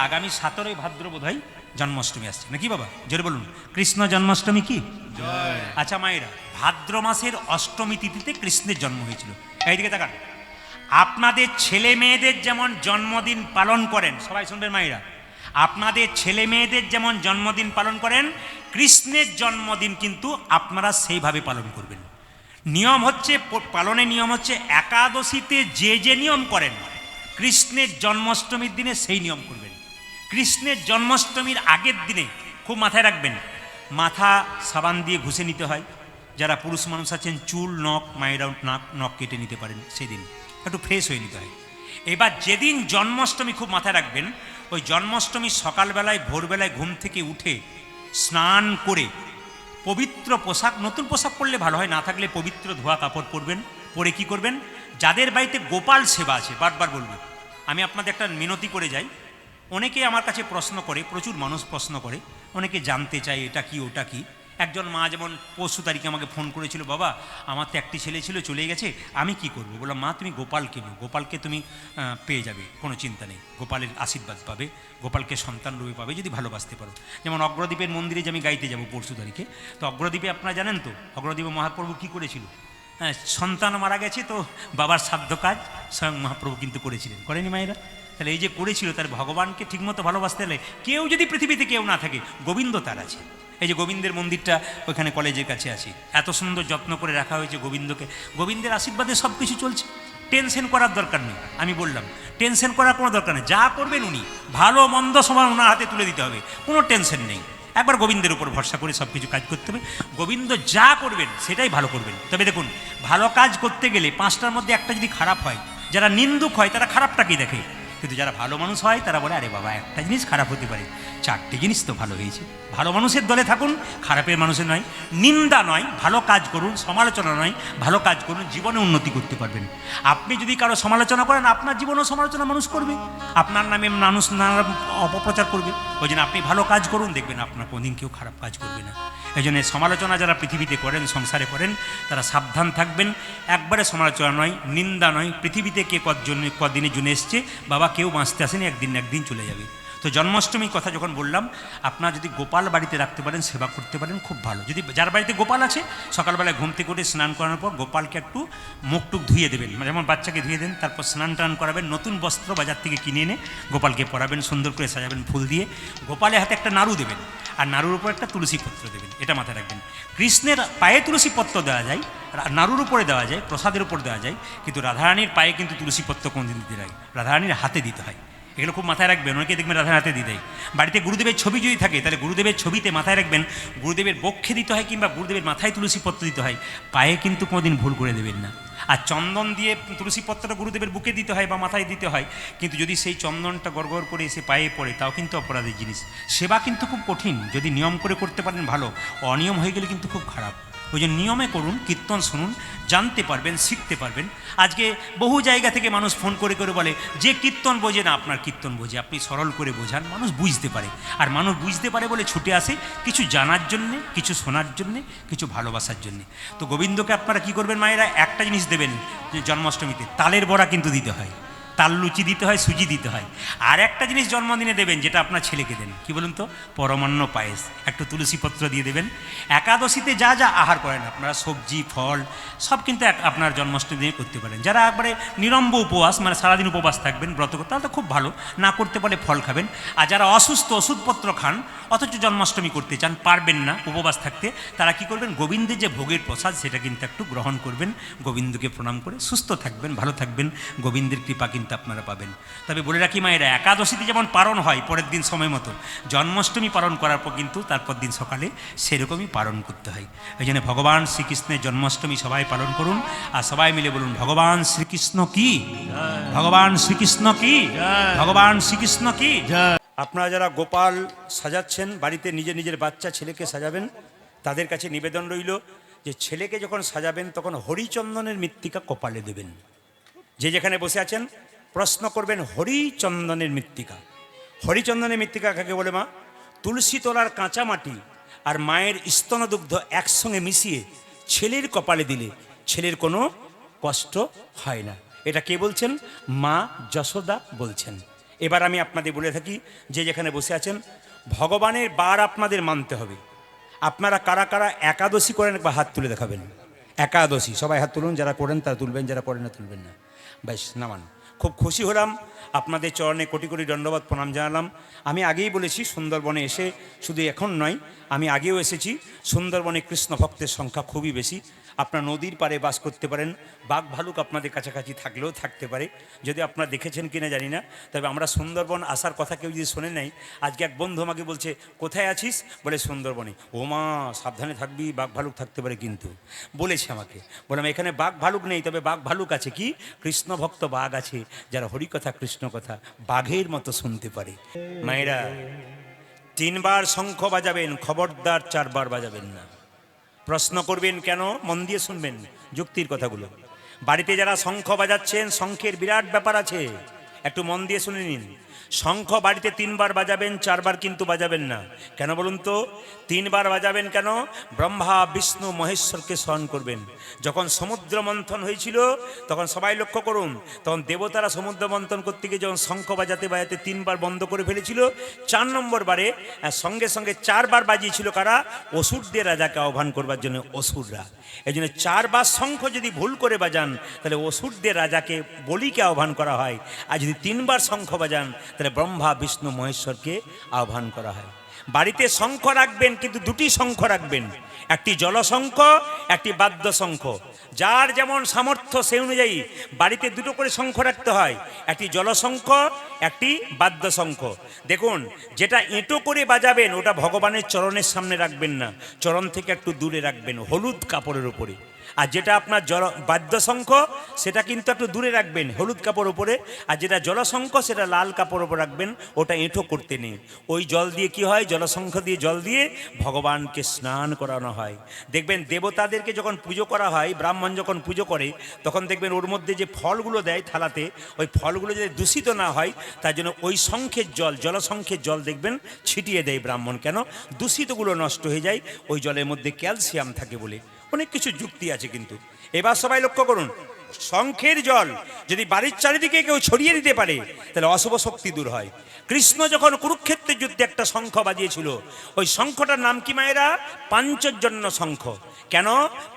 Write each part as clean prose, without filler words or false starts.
আগামী 17 ভাদ্র বোধহয় জন্মাষ্টমী আসছে নাকি বাবা, জোরে বলুন কৃষ্ণ জন্মাষ্টমী কি জয়। আচ্ছা মায়েরা, ভাদ্র মাসের অষ্টমী তিথিতে কৃষ্ণের জন্ম হয়েছিল। এইদিকে তাকান, আপনাদের ছেলে মেয়েদের যেমন জন্মদিন পালন করেন, সবাই শুনবেন মায়েরা, আপনাদের ছেলে মেয়েদের যেমন জন্মদিন পালন করেন, কৃষ্ণের জন্মদিন কিন্তু আপনারা সেইভাবে পালন করবেন। নিয়ম হচ্ছে, পালনের নিয়ম হচ্ছে একাদশীতে যে যে নিয়ম করেন কৃষ্ণের জন্মাষ্টমীর দিনে সেই নিয়ম করবেন। কৃষ্ণের জন্মাষ্টমীর আগের দিনে খুব মাথায় রাখবেন, মাথা সাবান দিয়ে ঘষে নিতে হয়। যারা পুরুষ মানুষ আছেন চুল নখ মায়েরাও নখ কেটে নিতে পারেন, সেদিন একটু ফ্রেশ হয়ে নিতে হয়। এবার যেদিন জন্মাষ্টমী খুব মাথায় রাখবেন, ওই জন্মাষ্টমীর সকালবেলায় ভোরবেলায় ঘুম থেকে উঠে স্নান করে পবিত্র পোশাক, নতুন পোশাক পরলে ভালো হয়, না থাকলে পবিত্র ধোয়া কাপড় পরবেন। পরে কি করবেন, যাদের বাড়িতে গোপাল সেবা আছে, বারবার বলবো, আমি আপনাদের একটা মিনতি করে যাই। অনেকে আমার কাছে প্রশ্ন করে, প্রচুর মানুষ প্রশ্ন করে, অনেকে জানতে চায় এটা কি ওটা কি। একজন মা যেমন পরশু তারিখে আমাকে ফোন করেছিল, বাবা আমার তো একটি ছেলে ছিল চলে গেছে, আমি কি করব। বললাম মা তুমি গোপাল কেনো, গোপালকে তুমি পেয়ে যাবে, কোনো চিন্তা নেই, গোপালের আশীর্বাদ পাবে, গোপালকে সন্তান রূপে পাবে যদি ভালোবাসতে পারো। যেমন অগ্রদ্বীপের মন্দিরে যে আমি গাইতে যাব পরশু তারিখে, তো অগ্রদ্বীপে আপনারা জানেন তো অগ্রদ্বীপে মহাপ্রভু কি করেছিল, হ্যাঁ সন্তান মারা গেছে তো বাবার শ্রাদ্ধ কাজ স্বয়ং মহাপ্রভু কিন্তু করেছিলেন, করেনি মায়েরা? তাহলে এই যে করেছিল, তার ভগবানকে ঠিকমতো ভালোবাসতে হলে কেউ যদি পৃথিবীতে কেউ না থাকে, গোবিন্দ তার আছে। এই যে গোবিন্দের মন্দিরটা ওইখানে কলেজের কাছে আছে, এত সুন্দর যত্ন করে রাখা হয়েছে গোবিন্দকে, গোবিন্দের আশীর্বাদে সব কিছু চলছে, টেনশন করার দরকার নেই। আমি বললাম টেনশন করার কোনো দরকার নেই, যা করবেন উনি, ভালো মন্দ সমান ওনার হাতে তুলে দিতে হবে, কোনো টেনশন নেই। একবার গোবিন্দের উপর ভরসা করে সব কিছু কাজ করতে হবে, গোবিন্দ যা করবেন সেটাই ভালো করবেন। তবে দেখুন, ভালো কাজ করতে গেলে 5টার মধ্যে একটা যদি খারাপ হয়, যারা নিন্দুক হয় তারা খারাপটাকেই দেখে, কিন্তু যারা ভালো মানুষ হয় তারা বলে আরে বাবা একটা জিনিস খারাপ হতে পারে, 4টে জিনিস তো ভালো হয়েছে। ভালো মানুষের দলে থাকুন, খারাপের মানুষের নয়। নিন্দা নয়, ভালো কাজ করুন, সমালোচনা নয়, ভালো কাজ করুন, জীবনে উন্নতি করতে পারবেন। আপনি যদি কারো সমালোচনা করেন, আপনার জীবনেও সমালোচনা মানুষ করবে, আপনার নামে মানুষ নানা অপপ্রচার করবে। ওই জন্য আপনি ভালো কাজ করুন, দেখবেন আপনার কোনোদিন কেউ খারাপ কাজ করবে না। এই জন্য সমালোচনা যারা পৃথিবীতে করেন, সংসারে করেন, তারা সাবধান থাকবেন। একবারে সমালোচনা নয়, নিন্দা নয়। পৃথিবীতে কে কদিনের জন্য এসছে, বাবা কেউ বাঁচতে আসেনি, একদিন না একদিন চলে যাবে। তো জন্মাষ্টমীর কথা যখন বললাম, আপনারা যদি গোপাল বাড়িতে রাখতে পারেন, সেবা করতে পারেন, খুব ভালো। যদি যার বাড়িতে গোপাল আছে, সকালবেলায় ঘুম থেকে উঠে স্নান করানোর পর গোপালকে একটু মুখটুক ধুয়ে দেবেন, যেমন বাচ্চাকে ধুয়ে দেন, তারপর স্নান টান করাবেন, নতুন বস্ত্র বাজার থেকে কিনে এনে গোপালকে পরাবেন, সুন্দর করে সাজাবেন ফুল দিয়ে, গোপালের হাতে একটা নাড়ু দেবেন, আর নাড়ুর উপর একটা তুলসী পত্র দেবেন, এটা মাথায় রাখবেন। কৃষ্ণের পায়ে তুলসী পত্র দেওয়া যায়, নাড়ুর উপরে দেওয়া যায়, প্রসাদের উপর দেওয়া যায়, কিন্তু রাধারানীর পায়ে কিন্তু তুলসী পত্র কোনদিন দিতে হয়, রাধারানীর হাতে দিতে হয়। এগুলো খুব মাথায় রাখবেন, অনেকে দেখবেন রাধার হাতে দিতে হয়। বাড়িতে গুরুদেবের ছবি যদি থাকে, তাহলে গুরুদেবের ছবিতে মাথায় রাখবেন গুরুদেবের বক্ষে দিতে হয়, কিংবা গুরুদেবের মাথায় তুলসী পত্র দিতে হয়, পায়ে কিন্তু কোনোদিন ভুল করে দেবেন না। আর চন্দন দিয়ে তুলসী পত্রটা গুরুদেবের বুকে দিতে হয় বা মাথায় দিতে হয়, কিন্তু যদি সেই চন্দনটা গড়গড় করে এসে পায়ে পড়ে, তাও কিন্তু অপরাধের জিনিস। সেবা কিন্তু খুব কঠিন, যদি নিয়ম করে করতে পারেন ভালো, অনিয়ম হয়ে গেলে কিন্তু খুব খারাপ। ওই যে নিয়মে করুন, কীর্তন শুনুন, জানতে পারবেন, শিখতে পারবেন। আজকে বহু জায়গা থেকে মানুষ ফোন করে করে বলে যে কীর্তন বোঝে না, আপনার কীর্তন বোঝে, আপনি সরল করে বোঝান, মানুষ বুঝতে পারে। আর মানুষ বুঝতে পারে বলে ছুটে আসে কিছু জানার জন্যে, কিছু শোনার জন্যে, কিছু ভালোবাসার জন্যে। তো গোবিন্দকে আপনারা কী করবেন মায়েরা, একটা জিনিস দেবেন, যে জন্মাষ্টমীতে তালের বড়া কিন্তু দিতে হয়, তাল লুচি দিতে হয়, সুজি দিতে হয়। আর একটা জিনিস জন্মদিনে দেবেন, যেটা আপনার ছেলেকে দেন, কি বলুন তো, পরমান্ন পায়েস, একটু তুলসী পত্র দিয়ে দেবেন। একাদশীতে যা যা আহার করেন আপনারা, সবজি ফল সব কিন্তু আপনার জন্মাষ্টমী দিনে করতে পারেন। যারা একবারে নিরম্ব উপবাস, মানে সারাদিন উপবাস থাকবেন, ব্রত করতে, তাহলে তো খুব ভালো, না করতে পারলে ফল খাবেন। আর যারা অসুস্থ, ওষুধপত্র খান, অথচ জন্মাষ্টমী করতে চান, পারবেন না উপবাস থাকতে, তারা কি করবেন, গোবিন্দের যে ভোগের প্রসাদ সেটা কিন্তু একটু গ্রহণ করবেন, গোবিন্দকে প্রণাম করে সুস্থ থাকবেন, ভালো থাকবেন, গোবিন্দের কৃপা কিন্তু আপনারা পাবেন। তবে বলে রাখি মায়েরা, একাদশীতে যেমন পালন হয় পরের দিন সময় মতো, জন্মাষ্টমী পালন করার পর কিন্তু তারপর দিন সকালে সেরকমই পালন করতে হয়। এই জন্য ভগবান শ্রীকৃষ্ণের জন্মাষ্টমী সবাই পালন করুন, আর সবাই মিলে বলুন ভগবান শ্রীকৃষ্ণ কি, ভগবান শ্রীকৃষ্ণ কি, ভগবান শ্রীকৃষ্ণ কি। আপনারা যারা গোপাল সাজাচ্ছেন, বাড়িতে নিজের নিজের বাচ্চা ছেলেকে সাজাবেন, তাদের কাছে নিবেদন রইল যে ছেলেকে যখন সাজাবেন তখন হরিচন্দনের মৃত্তিকা কপালে দেবেন। যে যেখানে বসে আছেন প্রশ্ন করবেন, হরিচন্দনের মৃত্তিকা, হরিচন্দনের মৃত্তিকা কাকে বলে মা? তুলসী তলার কাঁচা মাটি আর মায়ের স্তনদুগ্ধ একসঙ্গে মিশিয়ে ছেলের কপালে দিলে ছেলের কোনো কষ্ট হয় না। এটা কে বলছেন? মা যশোদা বলছেন। এবার আমি আপনাদের বলে থাকি, যে যেখানে বসে আছেন, ভগবানের বার আপনাদের মানতে হবে। আপনারা কারা কারা একাদশী করেন একবার হাত তুলে দেখাবেন। একাদশী সবাই হাত তুলুন, যারা করেন তারা তুলবেন, যারা করেন না তুলবেন না। বেশ, নামান। খুব খুশি হলাম, আপনাদের চরণে কোটি কোটি দণ্ডবাদ প্রণাম জানালাম। আমি আগেই বলেছি, সুন্দরবনে এসে শুধু এখন নয়, আমি আগেও এসেছি। সুন্দরবনে কৃষ্ণ ভক্তের সংখ্যা খুবই বেশি। আপনার নদীর পাড়ে বাস করতে পারেন, বাঘ ভালুক আপনাদের কাছাকাছি থাকলেও থাকতে পারে, যদি আপনারা দেখেছেন কিনা জানি না। তবে আমরা সুন্দরবন আসার কথা কেউ যদি শোনে নাই, আজকে এক বন্ধু আমাকে বলছে, কোথায় আছিস? বলে সুন্দরবনে। ও মা, সাবধানে থাকবি, বাঘ ভালুক থাকতে পারে কিন্তু, বলেছে আমাকে। বললাম এখানে বাঘ ভালুক নেই, তবে বাঘ ভালুক আছে। কি? কৃষ্ণ ভক্ত বাঘ আছে, যারা হরিকথা কৃষ্ণ কথা বাঘের মতো শুনতে পারে। মায়েরা, 3 বার শঙ্খ বাজাবেন, খবরদার 4 বার বাজাবেন না। প্রশ্ন করবেন কেন? মন দিয়ে শুনবেন যুক্তির কথাগুলো। বাড়িতে যারা শঙ্খ বাজাচ্ছেন, শঙ্খের বিরাট ব্যাপার আছে, একটু মন দিয়ে শুনে নিন। শঙ্খ বাড়িতে 3 বার বাজাবেন, 4 বার কিন্তু বাজাবেন না। কেন বলুন তো? 3 বার বাজাবেন কেন? ব্রহ্মা বিষ্ণু মহেশ্বরকে স্মরণ করবেন। যখন সমুদ্র মন্থন হয়েছিল, তখন সবাই লক্ষ্য করুন, তখন দেবতারা সমুদ্র মন্থন করতে গিয়ে যখন শঙ্খ বাজাতে বাজাতে 3 বার বন্ধ করে ফেলেছিল, 4 নম্বর বারে সঙ্গে সঙ্গে 4 বার বাজিয়েছিল কারা? অসুরদের রাজাকে আহ্বান করবার জন্য, অসুররা। এই জন্য 4 বার শঙ্খ যদি ভুল করে বাজান, তাহলে অসুরদের রাজাকে, বলিকে আহ্বান করা হয়। আর যদি 3 বার শঙ্খ বাজান, তাহলে ব্রহ্মা বিষ্ণু মহেশ্বরকে আহ্বান করা হয়। বাড়িতে শঙ্খ রাখবেন, কিন্তু 2টি শঙ্খ রাখবেন, একটি জলশঙ্খ, একটি বাদ্য শঙ্খ। যার যেমন সামর্থ্য সেই অনুযায়ী বাড়িতে 2টো করে শঙ্খ রাখতে হয়, একটি জলশঙ্খ, একটি বাদ্য শঙ্খ। দেখুন, যেটা এঁটো করে বাজাবেন ওটা ভগবানের চরণের সামনে রাখবেন না, চরণ থেকে একটু দূরে রাখবেন, হলুদ কাপড়ের উপরে। আর যেটা আপনার বাদ্যশঙ্খ, সেটা কিন্তু একটু দূরে রাখবেন, হলুদ কাপড় উপরে। আর যেটা জলশঙ্খ, সেটা লাল কাপড় উপর রাখবেন, ওটা এঁটো করতে নেই। ওই জল দিয়ে কি হয়? জলশঙ্খ দিয়ে জল দিয়ে ভগবানকে স্নান করানো হয়। দেখবেন দেবতাদেরকে যখন পুজো করা হয়, ব্রাহ্মণ যখন পুজো করে, তখন দেখবেন ওর মধ্যে যে ফলগুলো দেয় থালাতে, ওই ফলগুলো যদি দূষিত না হয়, তার জন্য ওই শঙ্খের জল, জলশঙ্খের জল দেখবেন ছিটিয়ে দেয় ব্রাহ্মণ। কেন? দূষিতগুলো নষ্ট হয়ে যায়, ওই জলের মধ্যে ক্যালসিয়াম থাকে বলে। অনেক কিছু যুক্তি আছে কিন্তু। এবার সবাই লক্ষ্য করুন, শঙ্খের জল যদি বাড়ির চারিদিকে কেউ ছড়িয়ে দিতে পারে, তাহলে অশুভ শক্তি দূর হয়। কৃষ্ণ যখন কুরুক্ষেত্রের যুদ্ধে একটা শঙ্খ বাজিয়েছিল, ওই শঙ্খটার নাম কি মায়েরা? পাঞ্চজন্য শঙ্খ। কেন?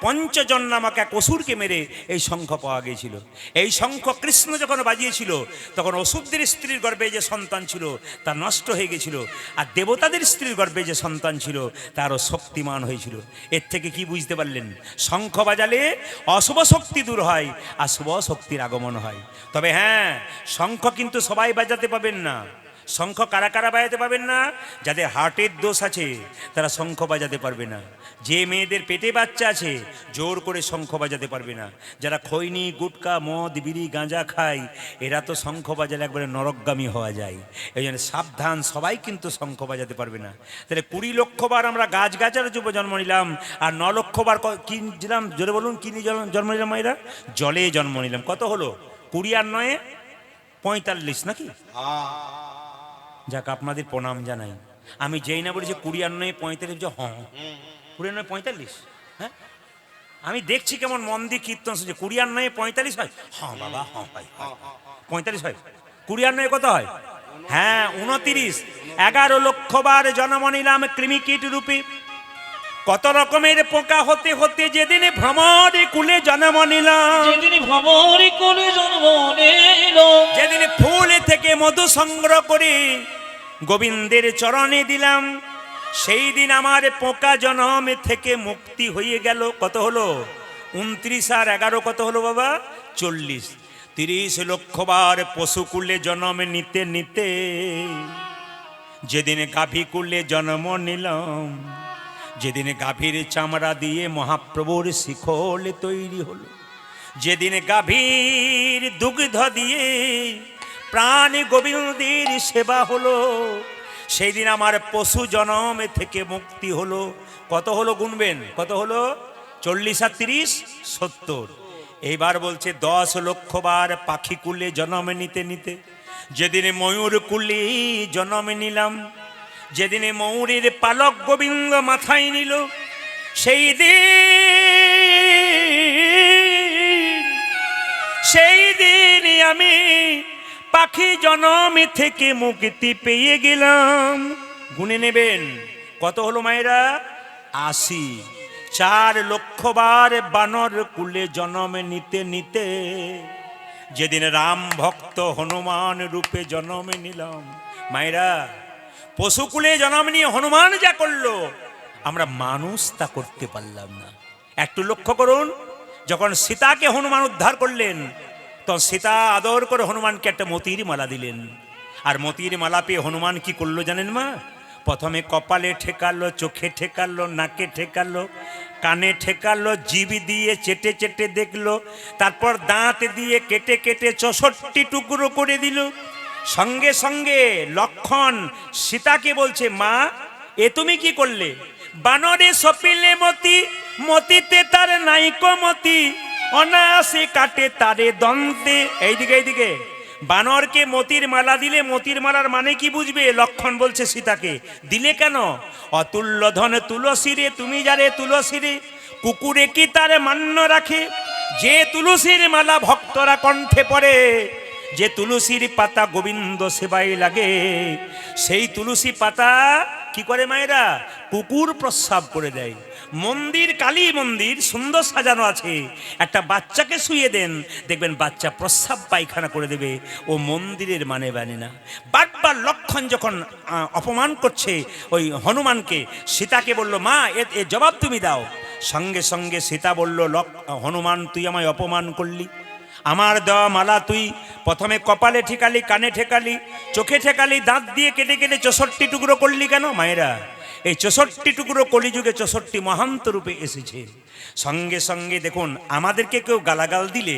পঞ্চজন নামক এক অসুরকে মেরে এই শঙ্খ পাওয়া গিয়েছিল। এই শঙ্খ কৃষ্ণ যখন বাজিয়েছিল, তখন অসুরদের স্ত্রীর গর্ভে যে সন্তান ছিল তা নষ্ট হয়ে গেছিল, আর দেবতাদের স্ত্রীর গর্ভে যে সন্তান ছিল তারও শক্তিমান হয়েছিল। এর থেকে কি বুঝতে পারলেন? শঙ্খ বাজালে অশুভ শক্তি দূর হয়, আর শুভ শক্তির আগমন হয়। তবে হ্যাঁ, শঙ্খ কিন্তু সবাই বাজাতে পাবেন না। শঙ্খ কারা কারা বাজাতে পাবেন না? যাদের হার্টের দোষ আছে তারা শঙ্খ বাজাতে পারবে না। যে মেয়েদের পেটে বাচ্চা আছে জোর করে শঙ্খ বাজাতে পারবে না। যারা খৈনি, গুটকা, মদ, বিড়ি, গাঁজা খায়, এরা তো শঙ্খ বাজালে একবারে নরকগামী হওয়া যায়। এই জন্য সাবধান, সবাই কিন্তু শঙ্খ বাজাতে পারবে না। তাহলে 20 লক্ষ বার আমরা গাছ গাছার যুব জন্ম নিলাম, আর 9 লক্ষ বার কি দিলাম? জোরে বলুন, কি নিয়ে জন্ম নিলাম মায়েরা? জলে জন্ম নিলাম। কত হলো? 20 আর 9 45 নাকি? যাক, আপনাদের প্রণাম জানাই। আমি যেই না বলি যে 20 আর 9 45, হ্যাঁ 20 আর 9 45, হ্যাঁ আমি দেখছি কেমন মন দিয়ে কীর্তন শুনছে। 20 আর 9 45 হয়? হ্যাঁ বাবা, হ্যাঁ ভাই, 45 হয়। 20 আর 9 কত হয়? হ্যাঁ 29। 11 লক্ষ বার জন্ম নিলাম কৃমিকীট রূপে, কত রকমের পোকা হতে হতে যেদিনে ভ্রমরে কুলে জন্ম নিলাম, যেদিনে ফুল থেকে মধু সংগ্রহ করে গোবিন্দের চরণে দিলাম, সেই দিন আমার পোকা জন্ম থেকে মুক্তি হয়ে গেল। কত হলো? 29 আর 11 কত হলো বাবা? 40। 30 লক্ষ বার পশুকুলে জন্ম নিতে নিতে যেদিনে গাভী কুলে জন্ম নিলাম, যেদিনে গাভীর চামড়া দিয়ে মহাপ্রভুর শিখল তৈরি হলো, যেদিনে গাভীর দুগ্ধ দিয়ে প্রাণ গোবিন্দের সেবা হলো, সেই দিন আমার পশু জনম থেকে মুক্তি হলো। কত হলো গুনবেন? কত হলো? 40 আর 30 70। এইবার বলছে 10 লক্ষ বার পাখি কুলে জন্ম নিতে নিতে যেদিনে ময়ূর কুলে জন্ম নিলাম, যেদিনে ময়ূরের পালক গোবিন্দ মাথায় নিল, সেই দিন আমি পাখি জনমে থেকে মুক্তি পেয়ে গেলাম। গুনে নেবেন কত হলো মায়েরা? 80। 4 লক্ষ বার বানর কুলে জন্ম নিতে নিতে যেদিন রাম ভক্ত হনুমান রূপে জন্ম নিলাম। মায়েরা, পশুকুলে জন্ম নিয়ে হনুমান যা করলো, আমরা মানুষ তা করতে পারলাম না। একটু লক্ষ্য করুন, যখন সীতাকে হনুমান উদ্ধার করলেন, তখন সীতা আদর করে হনুমানকে একটা মতির মালা দিলেন। আর মতির মালা পেয়ে হনুমান কি করলো জানেন মা? প্রথমে কপালে ঠেকালো, চোখে ঠেকালো, নাকে ঠেকালো, কানে ঠেকালো, জিভ দিয়ে চেটে চেটে দেখলো, তারপর দাঁত দিয়ে কেটে কেটে 64 টুকরো করে দিল। সঙ্গে সঙ্গে লক্ষণ সীতাকে বলছে, মা এ তুমি কি করলে? বানরে সপিলে মতি, মতিতে তার নাইকো মতি, অনায়াসে কাটে তারে দন্তে। এইদিকে এইদিকে, বানরকে মতির মালা দিলে, মতির মালার মানে কি বুঝবে? লক্ষণ বলছে সীতাকে, দিলে কেন? অতুল্য ধন তুলসী রে, তুমি যারে তুলসী রে, কুকুরে কি তারে মান্য রাখে? যে তুলসীর মালা ভক্তরা কণ্ঠে পড়ে, যে তুলসীর পাতা গোবিন্দ সেবাই লাগে, সেই তুলসী পাতা কি করে মায়েরা? কুকুর প্রস্রাব করে দেয়। মন্দির, কালী মন্দির সুন্দর সাজানো আছে, একটা বাচ্চাকে শুয়ে দেন, দেখবেন বাচ্চা প্রস্রাব পায়খানা করে দেবে। ও মন্দিরের মানে না। বারবার লক্ষণ যখন অপমান করছে ওই হনুমানকে, সীতাকে বলল, মা এ জবাব তুমি দাও। সঙ্গে সঙ্গে সীতা বলল, হনুমান তুই আমায় অপমান করলি, আমার দেওয়া মালা তুই প্রথমে কপালে ঠেকালি, কানে ঠেকালি, চোখে ঠেকালি, দাঁত দিয়ে কেটে কেটে 64 টুকরো করলি কেন? মায়েরা, এই 64 টুকরো কলিযুগে 64 মহান্ত রূপে এসেছে। সঙ্গে সঙ্গে দেখুন, আমাদেরকে কেউ গালাগাল দিলে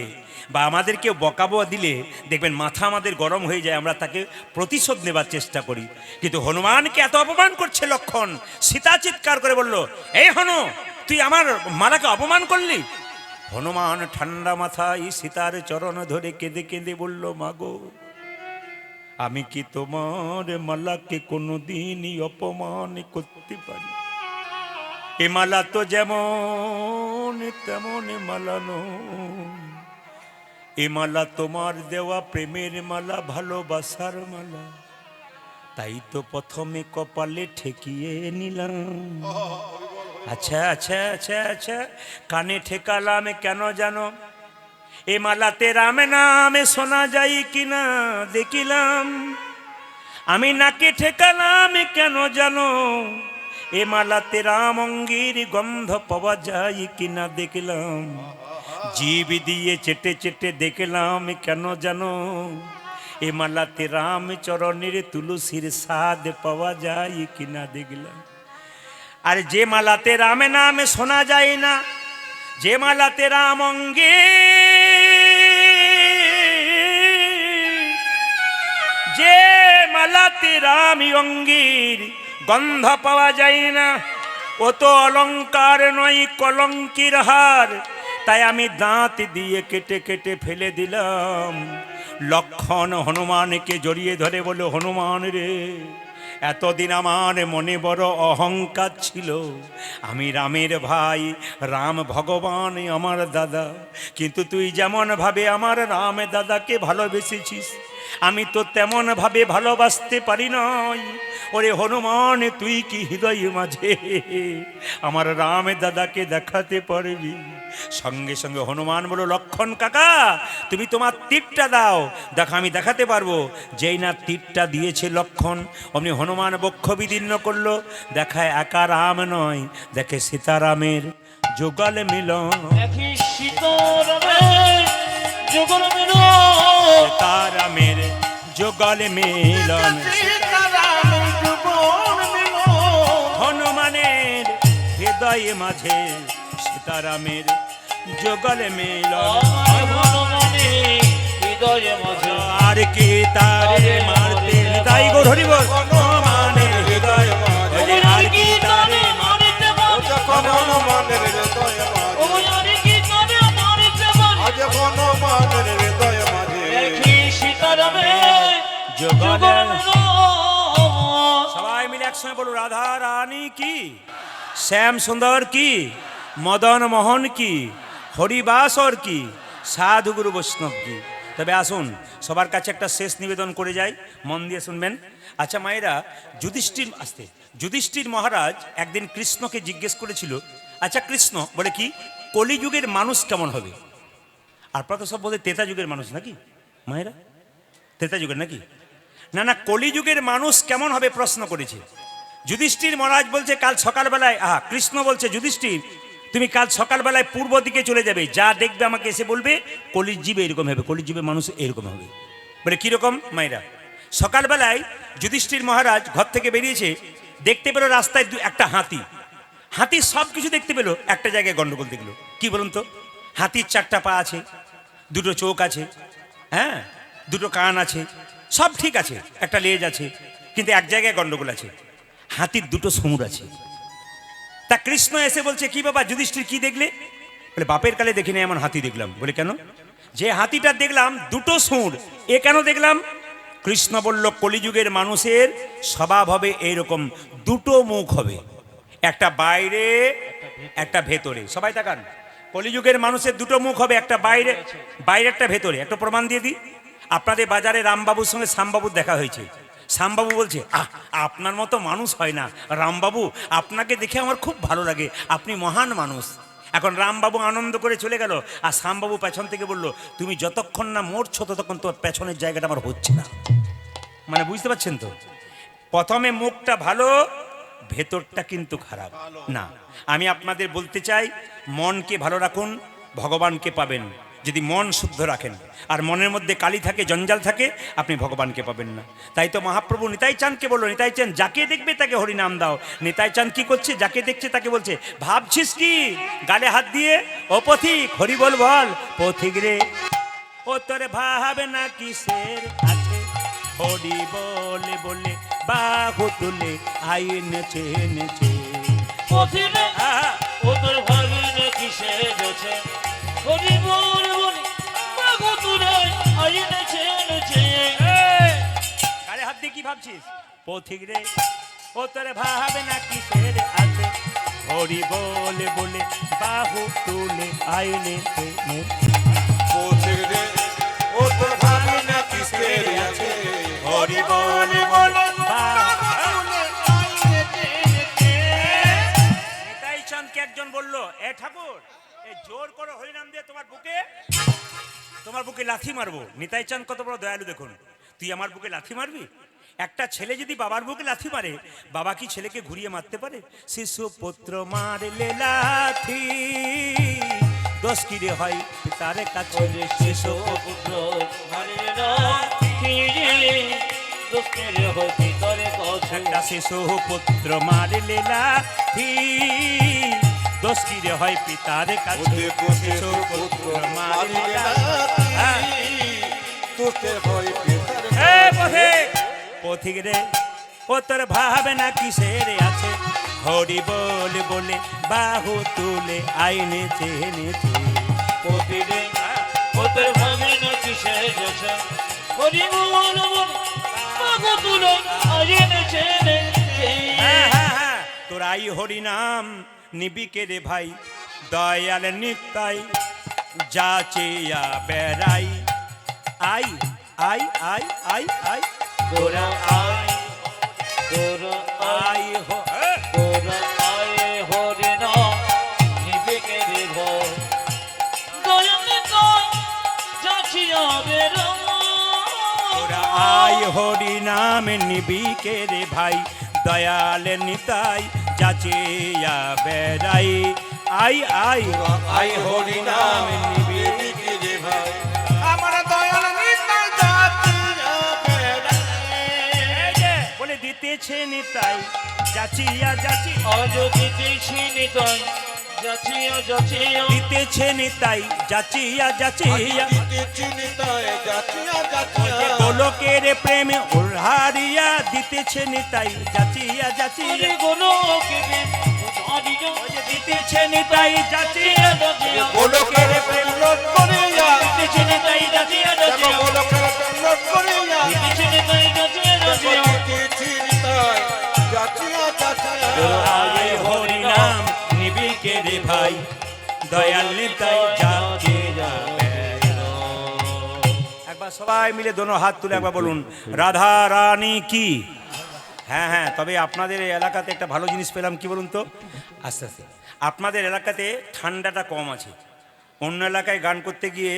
বা আমাদের কেউ বকাবো দিলে দেখবেন মাথা আমাদের গরম হয়ে যায়, আমরা তাকে প্রতিশোধ নেবার চেষ্টা করি। কিন্তু হনুমানকে এত অপমান করছে লক্ষণ, সীতা চিৎকার করে বলল, এই হনু, তুই আমার মালাকে অপমান করলি? হনুমান ঠান্ডা মাথায় সীতার চরণ ধরে কেঁদে কেঁদে বলল, মাগো, আমি কি তোমার মালাকে কোনোদিনই অপমান করতে পারি? এ মালা তো যেমন তেমন মালা নয়, এ মালা তোমার দেওয়া প্রেমের মালা, ভালোবাসার মালা, তাই তো প্রথমে কপালে ঠেকিয়ে নিলাম। আচ্ছা আচ্ছা আচ্ছা আচ্ছা, কানে ঠেকালাম কেন জানো? এ মালাতে রাম নামে শোনা যায় কিনা দেখিলাম। আমি নাকে ঠেকালাম কেন জানো? এ মালাতে রাম অঙ্গীর গন্ধ পাওয়া যায় কিনা দেখলাম। জিভ দিয়ে চেটে চেটে দেখলাম কেন জানো? এ মালাতে রাম চরণের তুলসীর স্বাদ পাওয়া যায় কিনা দেখলাম। আর যে মালাতে রাম নামে শোনা যায় না, যে মালাতে রাম অঙ্গে, যে মালাতে রাম অঙ্গীর গন্ধ পাওয়া যায় না, ও তো অলঙ্কার নয়, কলঙ্কির হার। তাই আমি দাঁত দিয়ে কেটে কেটে ফেলে দিলাম। লক্ষণ হনুমানকে জড়িয়ে ধরে বলে, হনুমান রে, এতদিন আমার মনে বড় অহংকার ছিল, আমি রামের ভাই, রাম ভগবান আমার দাদা, কিন্তু তুই যেমন ভাবে আমার রাম দাদাকে ভালোবেসেছিস, আমি তো তেমন ভাবে ভালোবাসতে পারি নয়। ওরে হনুমান, তুই কি হৃদয় মাঝে আমার রাম দাদাকে দেখাতে পারবি? সঙ্গে সঙ্গে হনুমান বলল, লক্ষণ কাকা, তুমি তোমার তীরটা দাও, দেখো আমি দেখাতে পারবো। যেই না তীরটা দিয়েছে লক্ষণ, অমনি হনুমান বক্ষ বিদীর্ণ করলো। দেখায় একা রাম নয়, দেখে সীতারামের যুগল মিলন। সীতারামের যুগল মিলন, হনুমানের হৃদয় মাঝে সীতারামের যুগল মিলন। আর কি তারে মারতে, তাই গো হরি বল, হনুমানের হৃদয় মাঝে, আর কি তারে মারতে, হনুমানের হৃদয় সবাই মিলে একসঙ্গে বলুন, রাধা রানী কি, শ্যাম সুন্দর কি, মদন মোহন কি, হরিবাসর কি, সাধু গুরু বৈষ্ণব কি। তবে আসুন সবার কাছে একটা শেষ নিবেদন করে যাই, মন দিয়ে শুনবেন। আচ্ছা মায়েরা, যুধিষ্ঠির মহারাজ একদিন কৃষ্ণকে জিজ্ঞেস করেছিল, আচ্ছা কৃষ্ণ বলে কি কলিযুগের মানুষ কেমন হবে? আপনারা তো সব বলে ত্রেতা যুগের মানুষ নাকি মায়েরা, ত্রেতা যুগের নাকি? না না, কলিযুগের মানুষ কেমন হবে প্রশ্ন করেছে। যুধিষ্ঠির মহারাজ বলছে কাল সকালবেলায়, কৃষ্ণ বলছে যুধিষ্ঠির তুমি কাল সকালবেলায় পূর্ব দিকে চলে যাবে, যা দেখবে আমাকে এসে বলবে কলির জীবে এরকম হবে, কলির জীবে মানুষ এরকম হবে। বলে কীরকম মায়েরা? সকালবেলায় যুধিষ্ঠির মহারাজ ঘর থেকে বেরিয়েছে, দেখতে পেল রাস্তায় একটা হাতি সব কিছু দেখতে পেল, একটা জায়গায় গন্ডগোল দেখলো। কি বলুন তো? হাতির 4টা পা আছে, 2টো চোখ আছে, হ্যাঁ 2টো কান আছে, সব ঠিক আছে, একটা লেজ আছে, কিন্তু এক জায়গায় গন্ডগোল আছে, হাতির 2টো সুর আছে। তা কৃষ্ণ এসে বলছে কি বাবা যুধিষ্ঠির কি দেখলে? বলে বাপের কালে দেখি না এমন হাতি দেখলাম। বলে কেন? যে হাতিটা দেখলাম 2টো সুর, এ কেন দেখলাম? কৃষ্ণ বলল কলিযুগের মানুষের স্বভাব হবে এইরকম, 2টো মুখ হবে, একটা বাইরে একটা ভেতরে। সবাই তাকান, কলিযুগের মানুষের 2টো মুখ হবে, একটা বাইরে একটা ভেতরে। একটা প্রমাণ দিয়ে দিই, আপনাদের বাজারে রামবাবুর সঙ্গে শ্যামবাবুর দেখা হয়েছে। শ্যামবাবু বলছে আপনার মতো মানুষ হয় না রামবাবু, আপনাকে দেখে আমার খুব ভালো লাগে, আপনি মহান মানুষ। এখন রামবাবু আনন্দ করে চলে গেল, আর শ্যামবাবু পেছন থেকে বলল তুমি যতক্ষণ না মরছো ততক্ষণ তোমার পেছনের জায়গাটা আমার হচ্ছে না। মানে বুঝতে পারছেন তো? প্রথমে মুখটা ভালো, ভেতরটা কিন্তু খারাপ না। আমি আপনাদের বলতে চাই মনকে ভালো রাখুন, ভগবানকে পাবেন। যদি মন শুদ্ধ রাখেন আর মনের মধ্যে কালি থাকে, জঞ্জাল থাকে, আপনি ভগবানকে পাবেন না। তাই তো মহাপ্রভু নিতাই চাঁদকে বললো, নিতাই চাঁদ যাকে দেখবে তাকে হরিনাম দাও। নিতাই চাঁদ কি করছে? যাকে দেখছে তাকে বলছে ভাবছিস কি? গালে হাত দিয়ে ও পথিক হরি বল বল, পথিক রে ও তোরে ভাবে না কিসের আছে, হরি বলে বলে বাহু তুলে আইনেছে নেছে, পথিক রে ও তোর ভাবে না কিসের আছে, হরি বল বলে বাহু তুলে আইনেছে নেছে। গালে হাত দিয়ে কি ভাবছিস? পথিক রে ও তোরে ভাবে না কিসের আছে, হরি বলে বলে বাহু তুলে আইনেছে নেছে। পথিক রে ও তোর ভাবে না কিসের আছে, হরি বলে বলে নিতাই চাঁদকে একজন বলল, এ ঠাকুর এই জোর করে হরিনাম দিয়ে তোমার বুকে লাথি মারবো। নিতাই চাঁদ কত বড় দয়ালু দেখুন, তুই আমার বুকে লাথি মারবি? একটা ছেলে যদি বাবার বুকে লাথি মারে, বাবা কি ছেলেকে ঘুরিয়ে মারতে পারে? শিশু পুত্র মারলে লাথি, দোষ কি রে হয় তার কাছে, শিশু পুত্র মারলে লাথি, দোষ কি রে হয় তার কাছে। একটা শিশু পুত্র মারলে লাথি, দোষ কি রে হয় পিতার কাছে, শিশু পুত্র মারলে লাথি, তোকে হয় পিতার পথিক রে ও তোর ভাবে না কিসের আছে, হরি বলে বলে বাহু তুলে আইনেছে নেছে। পথিক রে ও তোর ভাবে না কিসের আছে, হরি বল বলে বাহু তুলে আইনেছে নেছে। তোর আই হরি নাম নিবিকে রে ভাই, দয়াল নিতাই যাচিয়া বেড়াই, I I I I I তোরা আয় তোরা আই হো তোরা আয় হরি নাম নিবিকে রে ভাই, দয়াল নিতাই যাচিয়া বেড়াই। তোরা আই হরি নাম নিবিকে রে ভাই, দয়াল নিতাই যাচিয়া বেড়াই, আই আই আই হরি নাম নিবিকে রে ভাই, আমার দয়াল নিতাই যাচিয়া বেড়াই। বলে দিতেছে নিতাই যাচিয়া যাচি, আজ দিতেছি নিতাই যাচিয়া যাচিয়া, দিতেছে নিতাই যাচিয়া যাচিয়া, দিতেছি নিতাই যাচিয়া যাচিয়া, গোলকের প্রেমে উড়ারিয়া, দিতেছে নিতাই যাচিয়া যাচিয়া, গোলকে উড়ারিয়া, দিতেছে নিতাই যাচিয়া যাচিয়া, গোলকের প্রেম লোট করিয়া, দিতেছি নিতাই যাচিয়া যাচিয়া, গোলকের প্রেম লোট করিয়া, দিতেছি নিতাই যাচিয়া যাচিয়া, দিতেছি নিতাই যাচিয়া যাচিয়া। আই হরি নাম নিবিকে রে ভাই, দয়াল নিতাই যাচিয়া বেড়াই। এবার সবাই মিলে দোনো হাত তুলে একবার বলুন রাধা রানী কি। হ্যাঁ হ্যাঁ, তবে আপনাদের এই এলাকাতে একটা ভালো জিনিস পেলাম, কি বলুন তো, আস্তে আস্তে আপনাদের এলাকাতে ঠান্ডাটা কম আছে। অন্য এলাকায় গান করতে গিয়ে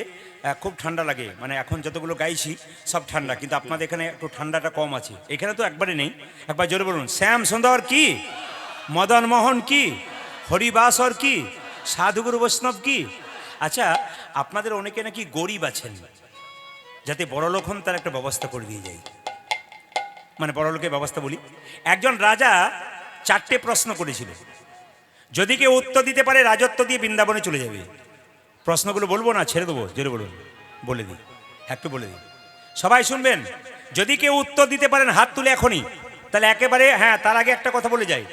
খুব ঠান্ডা লাগে, মানে এখন যতগুলো গাইছি সব ঠান্ডা, কিন্তু আপনাদের এখানে একটু ঠান্ডাটা কম আছে। এখানে তো একবারে নেই, একবার জোরে বলুন শ্যাম সুন্দর কি, মদন মোহন কি, হরিবাসর কি, সাধুগুরু বৈষ্ণব কি। আচ্ছা, আপনাদের অনেকে নাকি গরিব আছেন, যাতে বড়লোক হন তার একটা ব্যবস্থা করে দিয়ে যায়, মানে বড়লোকের ব্যবস্থা বলি। একজন রাজা 4টে প্রশ্ন করেছিল, যদি কেউ উত্তর দিতে পারে রাজত্ব দিয়ে বৃন্দাবনে চলে যাবে। প্রশ্নগুলো বলবো না, ছেড়ে দেবো, জোরে বলুন, বলে দিই, একটু বলে দিই, সবাই শুনবেন। যদি কেউ উত্তর দিতে পারেন হাত তুলে এখনই, তাহলে একেবারে হ্যাঁ। তার আগে একটা কথা বলে যাই,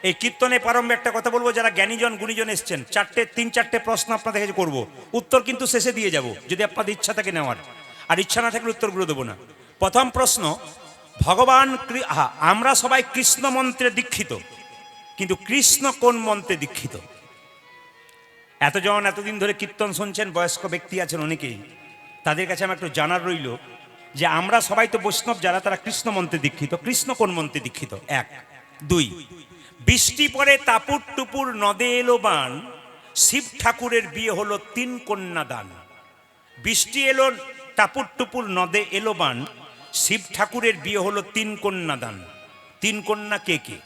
এই কীর্তনে প্রারম্ভে একটা কথা বলবো, যারা জ্ঞানীজন গুণীজন এসছেন, 3-4টে প্রশ্ন আপনাদের কাছে করবো, উত্তর কিন্তু শেষে দিয়ে যাব, যদি আপনাদের ইচ্ছা থাকে নেওয়ার, আর ইচ্ছা না থাকলে উত্তরগুলো দেবো না। প্রথম প্রশ্ন, ভগবান আমরা সবাই কৃষ্ণ মন্ত্রে দীক্ষিত, কিন্তু কৃষ্ণ কোন মন্ত্রে দীক্ষিত? এতদিন ধরে কীর্তন শুনছেন, বয়স্ক ব্যক্তি আছেন অনেকেই, তাদের কাছে আমার একটু জানার রইল যে আমরা সবাই তো বৈষ্ণব যারা, তারা কৃষ্ণ মন্ত্রে দীক্ষিত, কৃষ্ণ কোন মন্ত্রে দীক্ষিত? 1, 2, বৃষ্টি পরে তাপুর টুপুর নদে এলো বান, শিব ঠাকুরের বিয়ে হলো 3 কন্যা দান। বৃষ্টি এলো টাপুর টুপুর নদে এলো বান, শিব ঠাকুরের বিয়ে হলো 3 কন্যা দান। 3 কন্যা কে কে?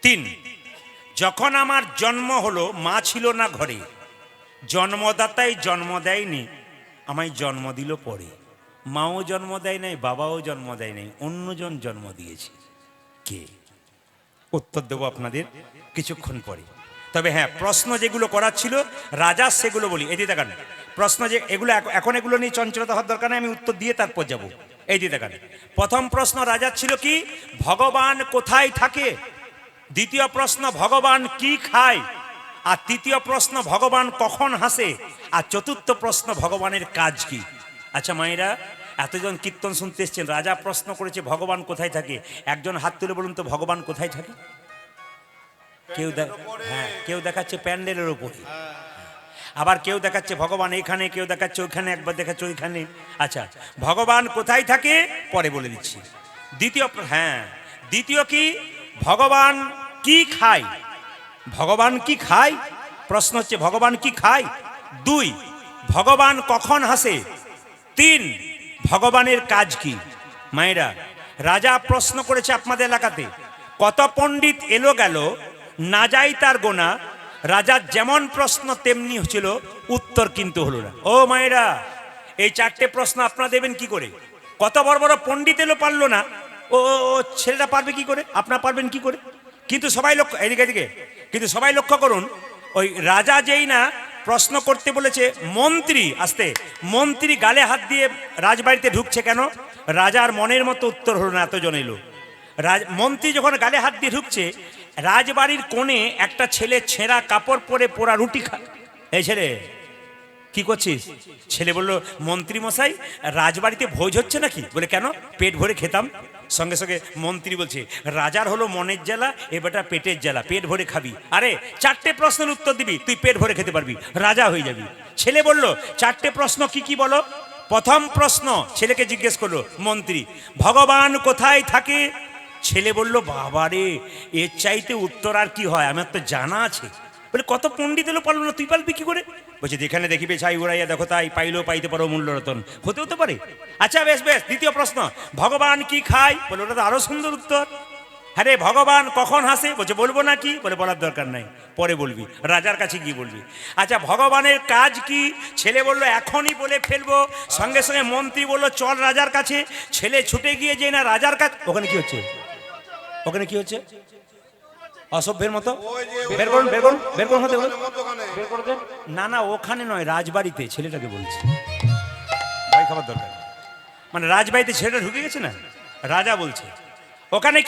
3, যখন আমার জন্ম হলো মা ছিল না ঘরে, জন্মদাতাই জন্ম দেয়নি, আমায় জন্ম দিল পরে। মাও জন্ম দেয় নাই, বাবাও জন্ম দেয় নাই, অন্যজন জন্ম দিয়েছে, কে? উত্তর দেবো আপনাদের কিছুক্ষণ পরে। তবে হ্যাঁ, প্রশ্ন যেগুলো করার ছিল রাজা সেগুলো বলি। এই দিয়ে দেখান প্রশ্ন, যে এগুলো এখন এগুলো নিয়ে চঞ্চলতা হওয়ার দরকার নেই, আমি উত্তর দিয়ে তারপর যাব। এই দিয়ে দেখান প্রথম প্রশ্ন রাজার ছিল কি, ভগবান কোথায় থাকে? দ্বিতীয় প্রশ্ন, ভগবান কি খায়? আর তৃতীয় প্রশ্ন, ভগবান কখন হাসে? আর চতুর্থ প্রশ্ন, ভগবানের কাজ কি? আচ্ছা মায়েরা, এতজন কীর্তন শুনতে এসছেন, রাজা প্রশ্ন করেছে ভগবান কোথায় থাকে। একজন হাত তুলে বলুন তো ভগবান কোথায় থাকে? কেউ দেখাচ্ছে প্যান্ডেলের উপরে, আবার কেউ দেখাচ্ছে ভগবান এখানে, কেউ দেখাচ্ছে ওইখানে, একবার দেখাচ্ছে ওইখানে। আচ্ছা, ভগবান কোথায় থাকে পরে বলে দিচ্ছি। দ্বিতীয় কি, ভগবান কি খায়? ভগবান কি খায়? প্রশ্ন হচ্ছে ভগবান কি খায়? 2, ভগবান কখন হাসে? 3, ভগবানের কাজ কি? মায়েরা, রাজা প্রশ্ন করেছে আপনাদের এলাকাতে, কত পণ্ডিত এলো গেল না যাই তার গোনা, রাজার যেমন প্রশ্ন তেমনি হচ্ছিল, উত্তর কিন্তু হলো না। ও মায়েরা, এই 4টে প্রশ্ন আপনারা দেবেন কি করে? কত বড় বড় পণ্ডিত এলো, পারলো না, ও ছেলেটা পারবে কি করে, আপনারা পারবেন কি করে? কিন্তু সবাই এদিকে কিন্তু সবাই লক্ষ্য করুন, ওই রাজা যেই না প্রশ্ন করতে বলেছে, মন্ত্রী গালে হাত দিয়ে রাজবাড়িতে ঢুকছে কেন? রাজার মনের মতো উত্তর হলো না, এতজন এলো। মন্ত্রী যখন গালে হাত দিয়ে ঢুকছে, রাজবাড়ির কোণে একটা ছেলে ছেঁড়া কাপড় পরে পোড়া রুটি এই ছেলে কি করছিস? ছেলে বলল, মন্ত্রী মশাই, রাজবাড়িতে ভোজ হচ্ছে নাকি? বলে কেন? পেট ভরে খেতাম। সঙ্গে সঙ্গে মন্ত্রী বলছে, রাজার হলো মনের জ্বালা, এ বেটা পেটের জ্বালা, পেট ভরে খাবি। আরে 4টে প্রশ্নের উত্তর দিবি, তুই পেট ভরে খেতে পারবি, রাজা হয়ে যাবি। ছেলে বলল, 4টে প্রশ্ন কি কি বলো? প্রথম প্রশ্ন ছেলেকে জিজ্ঞেস করলো মন্ত্রী, ভগবান কোথায় থাকে? ছেলে বলল, বাবারে, এর চাইতে উত্তর আর কি হয়, আমার তো জানা আছে। বলে, কত পণ্ডিত এলো পারলো না, তুই পারবি কি করে? বলছে, যেখানে দেখিবে ছাই উড়াইয়া দেখো তাই, পাইলেও পাইতে পারো মূল্য রতন। হতে পারে। আচ্ছা বেশ, দ্বিতীয় প্রশ্ন, ভগবান কি খায়? বলে, ওটা তো আরো সুন্দর উত্তর। হ্যাঁ রে, ভগবান কখন হাসে? বলছে, বলবো না কি? বলে, বলার দরকার নাই, পরে বলবি, রাজার কাছে গিয়ে বলবি। আচ্ছা, ভগবানের কাজ কি? ছেলে বলল, এখনই বলে ফেলবো। সঙ্গে সঙ্গে মন্ত্রী বলল, চল রাজার কাছে। ছেলে ছুটে গিয়ে যে না রাজার কাছে, ওখানে কি হচ্ছে? অসভ্যের মতো বের করুন হতে না, ওখানে নয়, রাজবাড়িতে। ছেলেটাকে বলছি, ভাই খাবার দরকার, মানে রাজবাড়িতে ছেলেটা ঢুকে গেছে না, রাজা বলছে ওখানে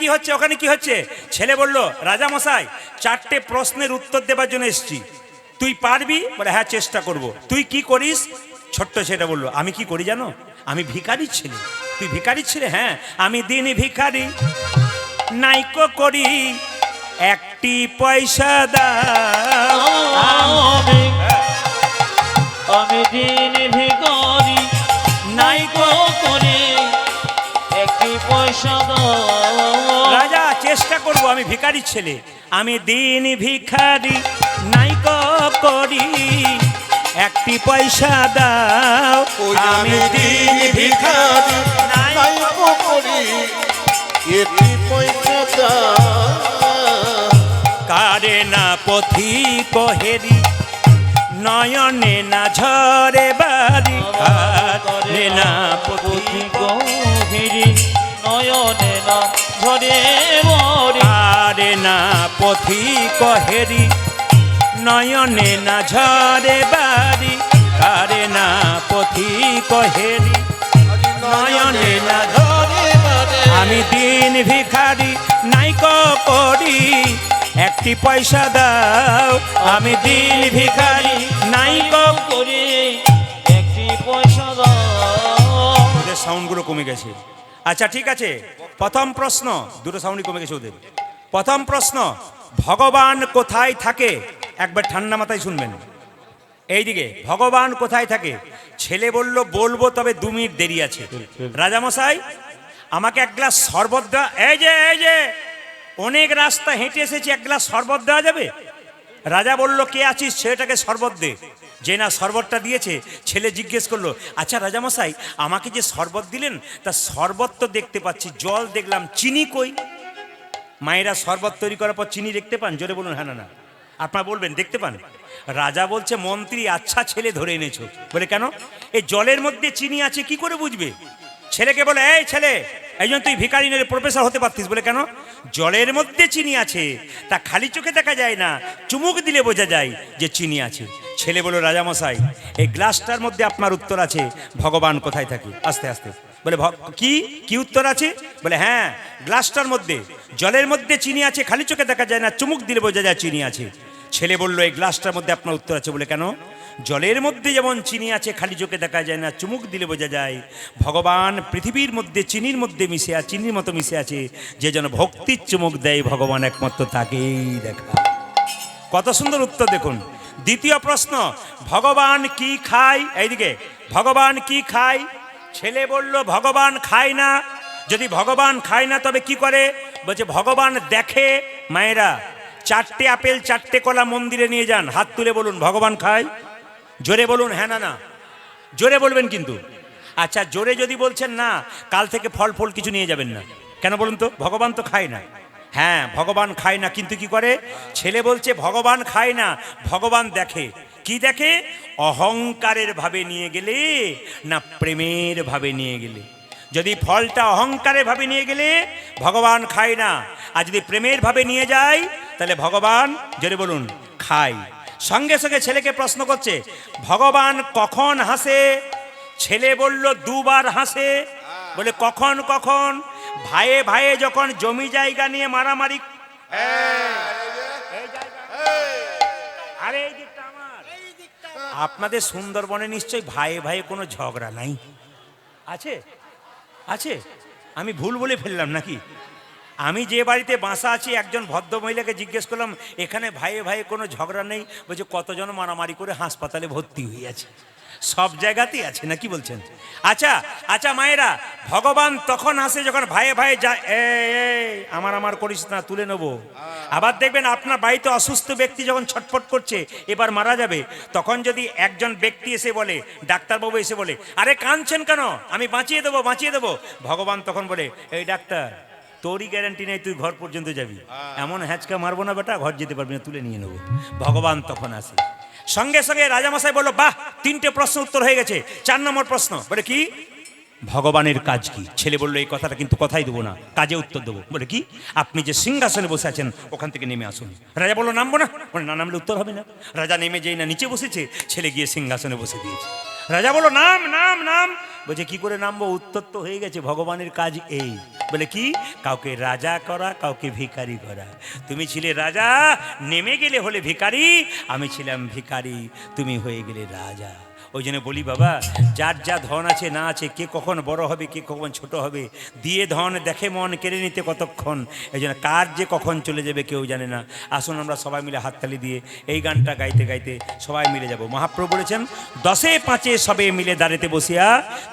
কি হচ্ছে? ছেলে বলল, রাজা মশাই, 4টে প্রশ্নের উত্তর দেবার জন্য এসছি, তুই পারবি? বলে, হ্যাঁ চেষ্টা করব। তুই কি করিস? ছোট্ট ছেলেটা বলল, আমি কি করি জানো? আমি ভিখারির ছেলে। তুই ভিখারির ছেলে? হ্যাঁ, আমি দিন ভিখারি, নাইকো করি একটি পয়সা দাও। আমি দিন ভিখারি, নাই পয়সা দাও। রাজা চেষ্টা করব, আমি ভিখারির ছেলে, আমি দিন ভিখারি নাই করি, একটি পয়সা দাও। ওই আমি দিন ভিখারি নাই নাই করি, এটি পয়সা দাও। কারে না পথিক হেরি, নয়নে না ঝরে বাড়ি, কারে না পথিক গহিরি নয়নে না ঝরে মরে। কারে না পথিক হেরি, নয়নে না ঝরে বাড়ি, কারে না পথিক হেরি, নয়নে না ঝরে। আমি দিন ভিখারি নাই করি, একটি পয়সা দাও। আমি দিন ভিখারি নাই করে একটি পয়সা দাও। ওদের সাউন্ডগুলো কমে গেছে। আচ্ছা ঠিক আছে, প্রথম প্রশ্ন, দুটো সাউন্ডই কমে গেছে ওদের। প্রথম প্রশ্ন, ভগবান কোথায় থাকে? একবার ঠান্ডা মাথায় শুনবেন। এইদিকে ভগবান কোথায় থাকে? ছেলে বলল বলবো, তবে 2 মিনিট দেরি আছে। রাজামশাই আমাকে এক গ্লাস শরবত দেওয়া। এই যে অনেক রাস্তা হেঁটে এসেছি, এক গ্লাস শরবত দেওয়া যাবে? রাজা বলল কে আছিস সেটাকে শরবত দে। যে না শরবতটা দিয়েছে, ছেলে জিজ্ঞেস করলো আচ্ছা রাজামশাই আমাকে যে শরবত দিলেন তা শরবত তো দেখতে পাচ্ছি, জল দেখলাম, চিনি কই? মায়েরা শরবত তৈরি করার পর চিনি দেখতে পান? জোরে বলুন হ্যাঁ না না। আপনারা বলবেন দেখতে পান? রাজা বলছে মন্ত্রী আচ্ছা ছেলে ধরে এনেছো। বলে কেন? এই জলের মধ্যে চিনি আছে কি করে বুঝবে? ছেলেকে বলে এই ছেলে, এই জন্য তুই ভিখারি নয় প্রফেসর হতে পারতিস। বলে কেন? জলের মধ্যে চিনি আছে, তা খালি চোখে দেখা যায় না, চুমুক দিলে বোঝা যায় যে চিনি আছে। ছেলে বলল রাজামশাই এই গ্লাসটার মধ্যে আপনার উত্তর আছে, ভগবান কোথায় থাকে। আস্তে আস্তে বলে কি কি উত্তর আছে? বলে হ্যাঁ গ্লাসটার মধ্যে জলের মধ্যে চিনি আছে, খালি চোখে দেখা যায় না, চুমুক দিলে বোঝা যায় চিনি আছে। ছেলে বলল এই গ্লাসটার মধ্যে আপনার উত্তর আছে। বলে কেন? জলের মধ্যে যেমন চিনি আছে, খালি চোখে দেখা যায় না, চুমুক দিলে বোঝা যায়, ভগবান পৃথিবীর মধ্যে চিনির মধ্যে মিশে আছে, চিনির মতো মিশে আছে। যে যেন ভক্তির চুমুক দেয়, ভগবান একমাত্র তাকেই দেখা। কত সুন্দর উত্তর দেখুন। দ্বিতীয় প্রশ্ন, ভগবান কি খায়? এইদিকে ভগবান কি খায়? ছেলে বলল ভগবান খায় না। যদি ভগবান খায় না তবে কি করে? বলছে ভগবান দেখে। মায়েরা 4টে আপেল 4টে কলা মন্দিরে নিয়ে যান, হাত তুলে বলুন ভগবান খায়? জোরে বলুন হ্যাঁ না না, জোরে বলবেন কিন্তু। আচ্ছা জোরে যদি বলছেন না, কাল থেকে ফল ফল কিছু নিয়ে যাবেন না। কেন বলুন তো? ভগবান তো খায় না। হ্যাঁ ভগবান খায় না, কিন্তু কি করে? ছেলে বলছে ভগবান খায় না, ভগবান দেখে। কি দেখে? অহংকারের ভাবে নিয়ে গেলে না প্রেমের ভাবে নিয়ে গেলে। যদি ফলটা অহংকারের ভাবে নিয়ে গেলে ভগবান খায় না, আর যদি প্রেমের ভাবে নিয়ে যায় তাহলে ভগবান, জোরে বলুন, খায়। সঙ্গে সঙ্গে ছেলেকে প্রশ্ন করছে ভগবান কখন হাসে? ছেলে বলল 2 বার হাসে। বলে কখন কখন? ভাইয়ে ভাইয়ে যখন জমি জায়গা নিয়ে মারামারি। আরে এই দিকটা আমার। আপনাদের সুন্দরবনে নিশ্চয়ই ভাইয়ে ভাইয়ে কোনো ঝগড়া নাই? আছে? আছে? আমি ভুল বলে ফেললাম নাকি? আমি যে বাড়িতে বাসা আছি, একজন ভদ্র মহিলাকে জিজ্ঞেস করলাম এখানে ভাইয়ে ভাইয়ে কোনো ঝগড়া নেই? বলছে কতজন মারামারি করে হাসপাতালে ভর্তি হয়ে আছে। সব জায়গাতেই আছে না, কি বলছেন? আচ্ছা আচ্ছা মায়েরা, ভগবান তখন হাসে যখন ভাইয়ে ভাইয়ে যায় আমার করিস না, তুলে নেবো। আবার দেখবেন আপনার বাড়িতে অসুস্থ ব্যক্তি যখন ছটফট করছে এবার মারা যাবে, তখন যদি একজন ব্যক্তি এসে বলে, ডাক্তারবাবু এসে বলে আরে কাঁদছেন কেন, আমি বাঁচিয়ে দেবো বাঁচিয়ে দেবো, ভগবান তখন বলে এই ডাক্তার তোরই গ্যারান্টি নেই তুই ঘর পর্যন্ত যাবি, এমন হ্যাঁচকা মারবো না বেটা, ঘর যেতে পারবি না, তুলে নিয়ে নেবো। ভগবান তখন আসে। সঙ্গে সঙ্গে রাজামশাই বলল বাহ 3টে প্রশ্ন উত্তর হয়ে গেছে। 4 নম্বর প্রশ্ন, বলে কি? ভগবানের কাজ কি? ছেলে বলল এই কথাটা কিন্তু কথাই দেবো না, কাজে উত্তর দেবো। বলে কি? আপনি যে সিংহাসনে বসে আছেন ওখান থেকে নেমে আসুন। রাজা বলল নামবো না। বলে না নামলে উত্তর হবে না। রাজা নেমে যেই না নিচে বসেছে, ছেলে গিয়ে সিংহাসনে বসে দিয়েছে। রাজা বলল নাম নাম নাম। বলছে কি করে নামবো? উত্তর তো হয়ে গেছে, ভগবানের কাজ এই। বলে কি? কাউকে রাজা করা, কাউকে ভিখারি করা। তুমি ছিলে রাজা, নেমে গেলে হলে ভিখারি, আমি ছিলাম ভিখারি, তুমি হয়ে গেলে রাজা। ওই জন্য বলি বাবা, যার যা ধন আছে না আছে, কে কখন বড় হবে কে কখন ছোট হবে, দিয়ে ধন দেখে মন কেড়ে নিতে কতক্ষণ। এই জন্য কার যে কখন চলে যাবে কেউ জানে না। আসুন আমরা সবাই মিলে হাততালি দিয়ে এই গানটা গাইতে গাইতে সবাই মিলে যাব। মহাপ্রভু বলেছেন 10-5 সবে মিলে দাঁড়িতে বসিয়া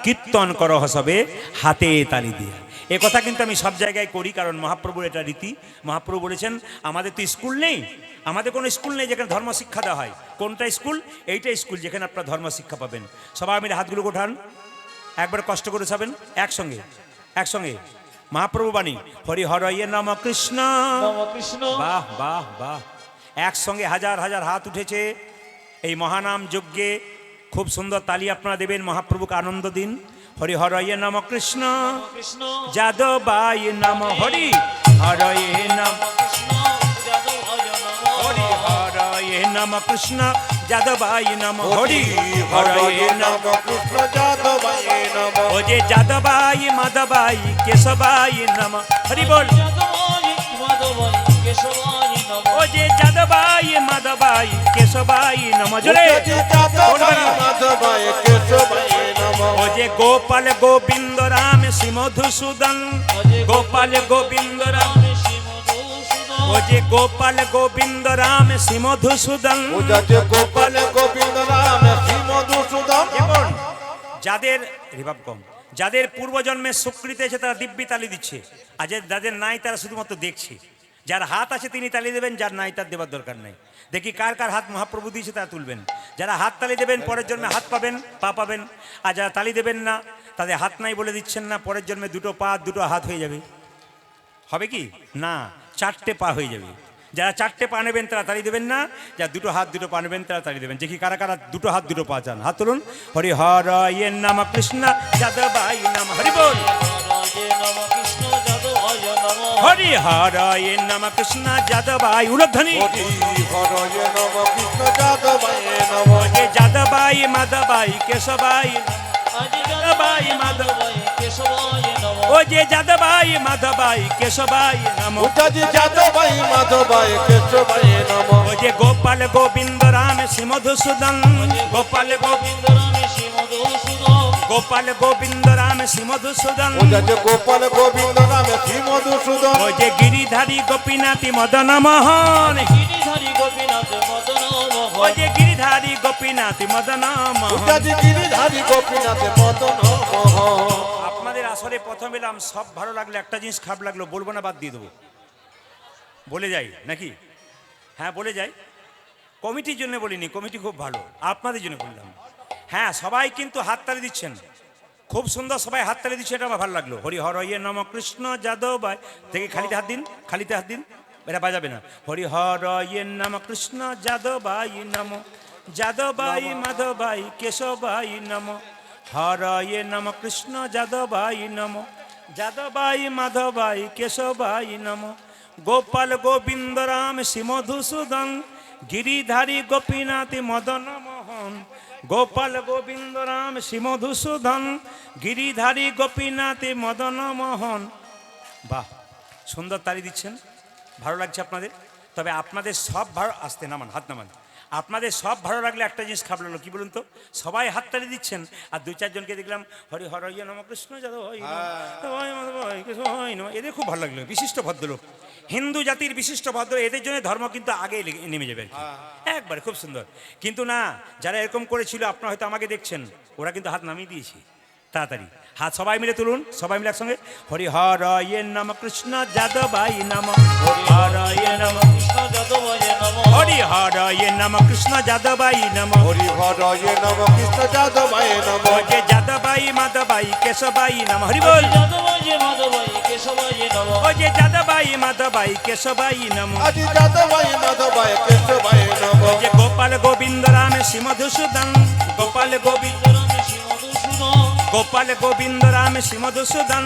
কীর্তন করহ সবে হাতে তালি দিয়া। এ কথা কিন্তু আমি সব জায়গায় করি, কারণ মহাপ্রভুর এটা রীতি। মহাপ্রভু বলেছেন আমাদের তো স্কুল নেই, আমাদের কোনো স্কুল নেই যেখানে ধর্ম শিক্ষা দেওয়া হয়। কোনটা স্কুল? এইটা স্কুল যেখানে আপনার ধর্ম শিক্ষা পাবেন। সবাই মিলে হাতগুলো ওঠান, একবার কষ্ট করে যাবেন একসঙ্গে একসঙ্গে। মহাপ্রভু বাণী, হরি হরয়ে নম কৃষ্ণ। নম কৃষ্ণ। বাহ বাহ বাহ, একসঙ্গে হাজার হাজার হাত উঠেছে এই মহানাম যজ্ঞে। খুব সুন্দর তালি আপনারা দেবেন, মহাপ্রভুকে আনন্দ দিন। হরি হরয়ে নম কৃষ্ণ, কৃষ্ণ যাদবায় নম। হরি হরয়ে নম, কৃষ্ণ যাদবায় নমঃ। হরি হরয়ে নম কৃষ্ণ যাদবায় নম। হরি হরয়ে নম। কৃষ্ণ যাদবায় নম। ও যে যাদবায় মাধবাই কেশবাই নম। হরি বল। যাদবায় মাধবায় কেশবায় নমঃ। ও যে যাদবাই মাধবাই কেশবাই নম। জোরে। যাদবায় মাধবায় কেশবায় নম। ও যে গোপাল গোবিন্দ রাম শ্রী মধুসূদন। গোপাল গোবিন্দ রাম, ও যে গোপাল গোবিন্দ রাম শ্রী মধুসূদন। গোপাল গোবিন্দ রাম শ্রী মধুসূদন। যেমন যাদের রিভাব কম, যাদের পূর্বজন্মের সুকৃতি আছে তারা দিব্যি তালি দিচ্ছে, আর যাদের নাই তারা শুধুমাত্র দেখছে। যার হাত আছে তিনি তালি দেবেন, যার নাই তার দেবার দরকার নাই। দেখি কার কার হাত মহাপ্রভু দিয়েছে তারা তুলবেন। যারা হাত তালি দেবেন পরের জন্মে হাত পাবেন, পা পাবেন। আর যারা তালি দেবেন না, তাদের হাত নাই বলে দিচ্ছেন না, পরের জন্মে দুটো পা দুটো হাত হয়ে যাবে। হবে কি না, চারটে পা হয়ে যাবে। যারা চারটে পা নেবেন তারা তালি দেবেন না, যারা দুটো হাত দুটো পা নেবেন তারা তালি দেবেন। দেখি কারা কারা দুটো হাত দুটো পা চান, হাত তুলুন। হরি হরয়ে নম কৃষ্ণ যাদবায় নম। হরি বল। হরি হরয়ে নম কৃষ্ণ যাদবায়, উলধ্বনি। হরি হরয়ে নম কৃষ্ণ যাদবায় নম। যে যাদবায় মাধবাই কেশবাই, যাদবায় মাধব, ও যে যাদবায় মাধবাই কেশবাই নম। যাদবায় মাধবায় কেশবায় নম। ও যে গোপাল গোবিন্দ রাম শ্রী মধুসূদন। গোপাল গোবিন্দ, গোপাল গোবিন্দ রাম শ্রী মধুসূদন। গোপাল গোবিন্দ রাম শ্রী মধুসূদন। ও যে গিরিধারী গোপীনাথী মদন মোহন। ও যে গিরিধারী গোপীনাথী মদন মোহন। গিরিধারী গোপীনাথ মদন মোহন। আপনাদের আসরে প্রথম এলাম, সব ভালো লাগলো, একটা জিনিস খারাপ লাগলো, বলবো না, বাদ দিয়ে দেবো। বলে যাই নাকি? হ্যাঁ বলে যাই। কমিটির জন্য বলিনি, কমিটি খুব ভালো, আপনাদের জন্য বললাম। হ্যাঁ সবাই কিন্তু হাততালি দিচ্ছেন, খুব সুন্দর সবাই হাততালি দিচ্ছে, এটা আমার ভালো লাগলো। হরি হরয়ে নম কৃষ্ণ যাদবায়, দেখি খালিতে হাত দিন, খালিতে হাত দিন, এটা বাজাবে না। হরি হরয়ে নম কৃষ্ণ যাদবায় নম। যাদবাই মাধবাই কেশবাই নম। হরয়ে নম কৃষ্ণ যাদবাই নম। যাদবাই মাধবাই কেশবাই নম। গোপাল গোবিন্দ রাম শ্রী মধুসূদন। গিরিধারী গোপীনাথ মদন মোহন। গোপাল গোবিন্দ রাম শ্রী মধুসূদন। গিরিধারী গোপীনাথ মদন মোহন। বাহ, সুন্দর তালি দিচ্ছেন, ভালো লাগছে আপনাদের। তবে আপনাদের সব ভালো, আসতে নামান, হাত নামান। আপনাদের সব ভালো লাগলে একটা জিনিস খারাপ লাগলো, কি বলুন তো? সবাই হাততালি দিচ্ছেন আর দুই চারজনকে দেখলাম হরি হরয়ে নম কৃষ্ণ যাদবায় নম, এদের খুব ভালো লাগলো। বিশিষ্ট ভদ্রলোক, হিন্দু জাতির বিশিষ্ট ভদ্র, এদের জন্য ধর্ম কিন্তু আগে নেমে যাবে আর কি। একবারে খুব সুন্দর। কিন্তু না, যারা এরকম করেছিল আপনারা হয়তো আমাকে দেখছেন, ওরা কিন্তু হাত নামিয়ে দিয়েছে তাড়াতাড়ি। হাত সবাই মিলে তুলুন, সবাই মিলে একসঙ্গে। হরি হরয়ে নম কৃষ্ণ যাদবায় নম। হরয়ে নম কৃষ্ণ যাদবায় নম। হরি হরয়ে নম কৃষ্ণ যাদবায় নম। হরি হরয়ে নম কৃষ্ণ যাদবায় নম। ও যে যাদবাই মাধবাই কেশবাই নম। হরি বল। ও যে যাদবাই মাধবাই কেশবাই নম। আজি যাদবায় মাধবায় কেশবায় নম। ও যে গোপাল গোবিন্দ রাম শ্রী মধুসূদন। গোপাল গোবিন্দ রাম শ্রী মধুসূদন। গোপাল গোবিন্দ রাম শ্রী মধুসূদন।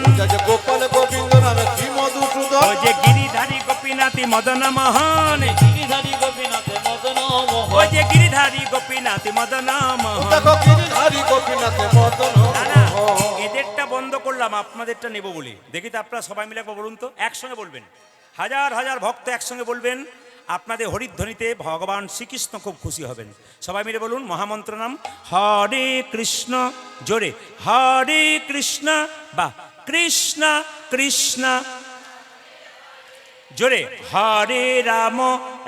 গোপাল গোবিন্দ রাম শ্রী মধুসূদন। ও যে গিরিধারী গোপীনাথী মদন মোহন। গিরিধারী গোপীনাথ মদন মোহন। ও যে গিরিধারী গোপীনাথী মদন মোহন। দেখো গিরিধারী গোপীনাথ মদন না না, মোহন। এদেরটা বন্ধ করলাম, আপনাদেরটা নেব বলে। দেখি তো আপনারা সবাই মিলে একবার বলুন তো, একসঙ্গে বলবেন, হাজার হাজার ভক্ত একসঙ্গে বলবেন। আপনাদের হরিধ্বনিতে ভগবান শ্রীকৃষ্ণ খুব খুশি হবেন। সবাই মিলে বলুন মহামন্ত্র নাম, হরে কৃষ্ণ। জোরে, হরে কৃষ্ণ বা কৃষ্ণ কৃষ্ণ। জোরে, হরে রাম,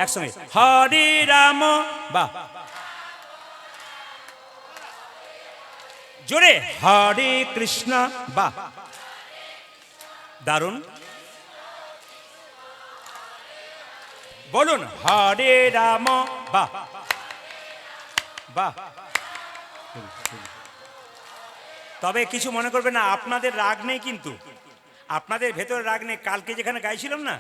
একসঙ্গে হরে রাম বা জোরে, হরে কৃষ্ণ বা দারুণ। বলুন হরে রাম। বাহ বাহ। তবে কিছু মনে করবে না, আপনাদের রাগ নেই, কিন্তু আপনাদের ভেতরে রাগ নেই। কালকে যেখানে গাইছিলাম না,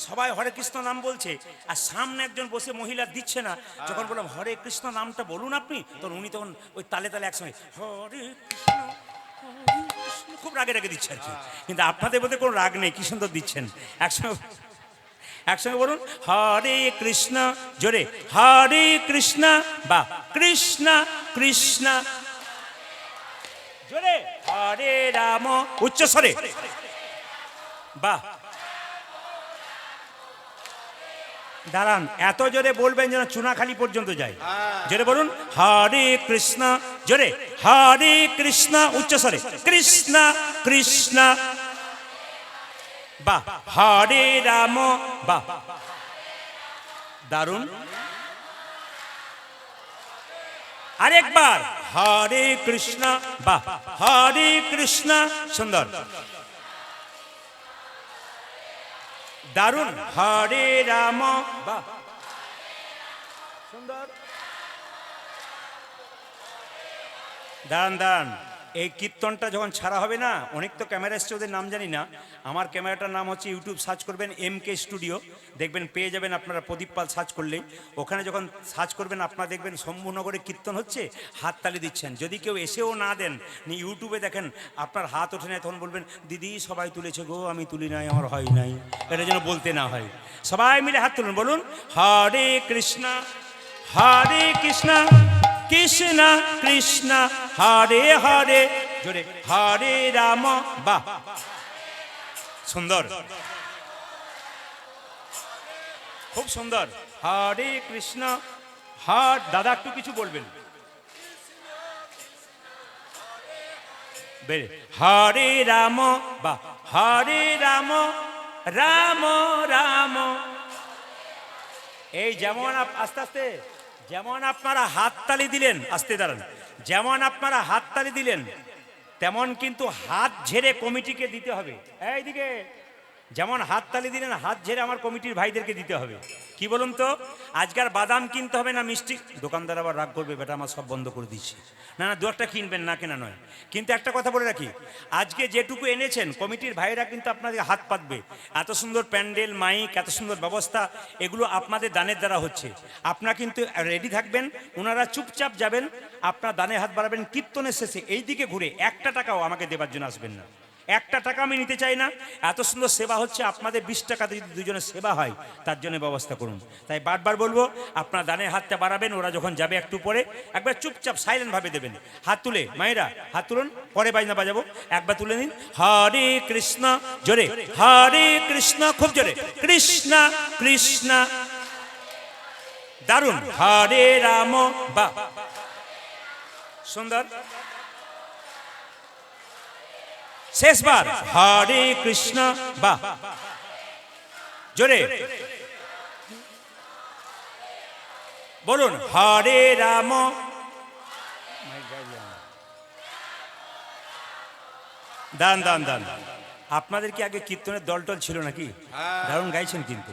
সবাই হরে কৃষ্ণ নাম বলছে, আর সামনে একজন বসে মহিলা দিচ্ছে না। যখন বললাম হরে কৃষ্ণ নামটা বলুন আপনি, তখন উনি তখন ওই তালে তালে একসঙ্গে হরে কৃষ্ণ হরে কৃষ্ণ, খুব রাগে রাগে দিচ্ছে আর কি। কিন্তু আপনাদের মধ্যে কোনো রাগ নেই, কি সুন্দর দিচ্ছেন। একসঙ্গে একসঙ্গে বলুন হরে কৃষ্ণ, জোরে হরে কৃষ্ণ, বা কৃষ্ণ কৃষ্ণ, জোরে হরে রাম, উচ্চ স্বরে, বাহ। দাঁড়ান, এত জোরে বলবেন যেন চুনাখালি পর্যন্ত যায়। জোরে বলুন হরে কৃষ্ণ, জোরে হরে কৃষ্ণ, উচ্চ স্বরে কৃষ্ণ কৃষ্ণ, বাহ হরে রাম, বাহ দারুণ। আরেকবার হরে কৃষ্ণ, বাহ হরে কৃষ্ণ, সুন্দর দারুণ। হরে রাম, বাহ সুন্দর। দাঁড়ান দাঁড়ান, এই কীর্তনটা যখন ছাড়া হবে না, অনেক তো ক্যামেরা এসছে, ওদের নাম জানি না। আমার ক্যামেরাটার নাম হচ্ছে, ইউটিউব সার্চ করবেন MK স্টুডিও, দেখবেন পেয়ে যাবেন আপনারা। প্রদীপ পাল সার্চ করলেই, ওখানে যখন সার্চ করবেন আপনারা দেখবেন শম্ভুনগরে কীর্তন হচ্ছে, হাততালি দিচ্ছেন। যদি কেউ এসেও না দেন, ইউটিউবে দেখেন, আপনার হাত ওঠে না, তখন বলবেন দিদি সবাই তুলেছে গো, আমি তুলি নাই, আমার হয় নাই, এটা যেন বলতে না হয়। সবাই মিলে হাত তুলুন, বলুন হরে কৃষ্ণ হরে কৃষ্ণ কৃষ্ণ কৃষ্ণ হরে হরে, জোরে হরে রাম, বাহ সুন্দর, খুব সুন্দর। হরে কৃষ্ণ, দাদা একটু কিছু বলবেন। হরে রাম, বাহ হরে রাম, রাম রাম। এই যেমন আস্তে আস্তে, যেমন আপনারা হাততালি দিলেন, আস্তে দাঁড়ান, যেমন আপনারা হাততালি দিলেন, তেমন কিন্তু হাত ঝেড়ে কমিটিকে দিতে হবে। এইদিকে যেমন হাততালি দিলেন, হাত ঝেড়ে আমার কমিটির ভাইদেরকে দিতে হবে। কি বলুন তো, আজকাল বাদাম কিনতে হবে না মিষ্টি, দোকানদার আবার রাগ করবে, বেটা আমার সব বন্ধ করে দিচ্ছি। না না, দু একটা কিনবেন, না কেনা নয়। কিন্তু একটা কথা বলে রাখি, আজকে যেটুকু এনেছেন কমিটির ভাইরা কিন্তু আপনাদের হাত পাতবে। এত সুন্দর প্যান্ডেল, মাইক, এত সুন্দর ব্যবস্থা, এগুলো আপনাদের দানের দ্বারা হচ্ছে। আপনারা কিন্তু রেডি থাকবেন, ওনারা চুপচাপ যাবেন, আপনার দানে হাত বাড়াবেন। কীর্তনের শেষে এই দিকে ঘুরে একটা টাকাও আমাকে দেবার জন্য আসবেন না, একটা টাকা আমি নিতে চাই না। এত সুন্দর সেবা হচ্ছে, আপনাদের 20 টাকাতে যদি দুজনের সেবা হয়, তার জন্য ব্যবস্থা করুন। তাই বারবার বলবো, আপনার দানের হাতটা বাড়াবেন, ওরা যখন যাবে একটু পরে একবার চুপচাপ সাইলেন্ট ভাবে দেবেন। হাত তুলে, মায়েরা হাত তুলুন, পরে বাজনা বাজাবো, একবার তুলে নিন। হরে কৃষ্ণ, জোরে হরে কৃষ্ণ, খুব জোরে কৃষ্ণ কৃষ্ণ, দারুণ। হরে রাম, বাহ সুন্দর। শেষবার হরে কৃষ্ণ, বাহ জোরে বলুন হরে রাম। দান দান দান। আপনাদের কি আগে কীর্তনের দলটল ছিল নাকি? দারুণ গাইছেন কিন্তু।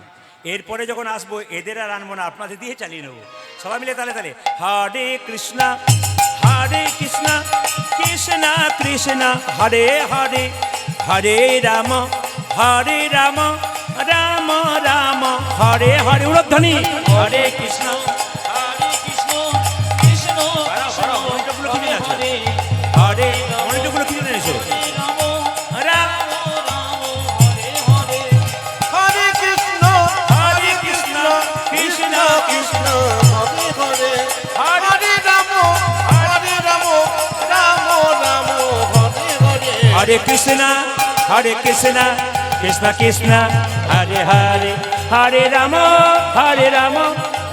এরপরে যখন আসবো, এদের আর আনবো না, আপনাদের দিয়ে চালিয়ে নেবো। সবাই মিলে তালে তালে হরে কৃষ্ণ হরে কৃষ্ণ কৃষ্ণ কৃষ্ণ হরে হরে, হরে রাম রাম রাম হরে হরে। উলধ্বনি হরে কৃষ্ণ কৃষ্ণ কৃষ্ণ হরে হরে, মনিটরগুলো কি জন্য এনেছো? রাম রাম হরে হরে হরে কৃষ্ণ কৃষ্ণ কৃষ্ণ হরে হরে, হরে রাম রাম রাম হরে হরে। হরে কৃষ্ণ কৃষ্ণ কৃষ্ণ হরে হরে, হরে রাম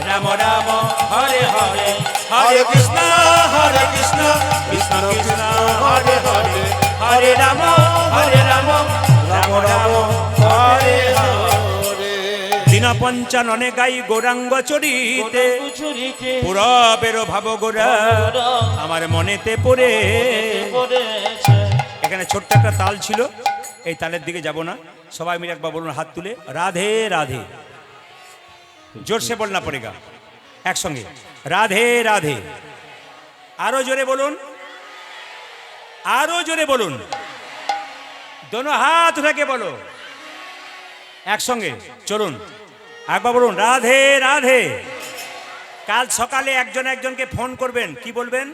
রাম রাম হরে হরে, হরে কৃষ্ণ কৃষ্ণ কৃষ্ণ হরে হরে, হরে রাম রাম রাম হরে হরে। দিন পঞ্চাননে গাই গৌরাঙ্গ চরিতে, ছুরিতে পুরবের ভাব গোরা আমার মনেতে পড়ে। পড়েছে। এখানে ছোট্ট একটা তাল ছিল, এই তালের দিকে যাব না। সবাই মিলে একবার বলুন হাত তুলে, রাধে রাধে। জোর সে বলনা পড়েগা, একসঙ্গে রাধে রাধে। আরো জোরে বলুন, আরো জোরে বলুন, দোনো হাত উঠাকে বলো একসঙ্গে। চলুন একবার বলুন রাধে রাধে। কাল সকালে একজন একজনকে ফোন করবেন, কি বলবেন?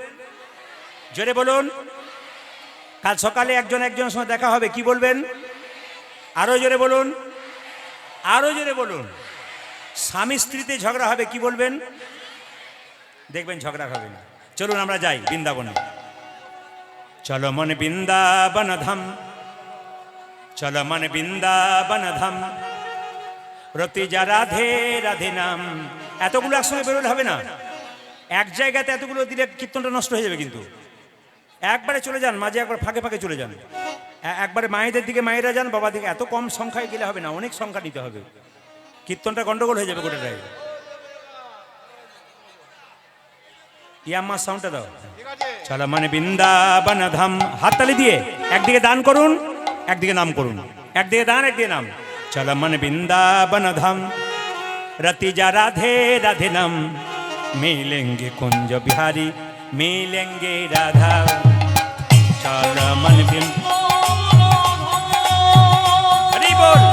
জোরে বলুন। কাল সকালে একজন একজনের সঙ্গে দেখা হবে, কি বলবেন? আরো জোরে বলুন, আরো জোরে বলুন। স্বামী স্ত্রীতে ঝগড়া হবে, কি বলবেন? দেখবেন ঝগড়া হবে না। চলুন আমরা যাই বৃন্দাবনে। চলো মন বৃন্দাবন ধাম, চলো মন বৃন্দাবন ধাম, রতি যা রাধে রাধে নাম। এতগুলো একসঙ্গে বেরোলে হবে না, এক জায়গাতে এতগুলো দিলে কীর্তনটা নষ্ট হয়ে যাবে। কিন্তু একবারে চলে যান, মাঝে একবার ফাঁকে ফাঁকে চলে যান। একবারে মায়েদের দিকে মায়েরা যান, বাবা দিকে। এত কম সংখ্যায় গেলে হবে না, অনেক সংখ্যা নিতে হবে, কীর্তনটা গন্ডগোল হয়ে যাবে গোটাটাই। ইয়াম্মা সাউন্ডটা দাও। চলো মানে বৃন্দাবন ধাম, হাততালি দিয়ে একদিকে দান করুন, একদিকে নাম করুন, একদিকে দান একদিকে নাম। চলো মানে বৃন্দাবন ধাম, रति जा राधे राधे नाम, मिलेंगे कुंज बिहारी मिलेंगे राधा। चलो मन बिन हरि बोल।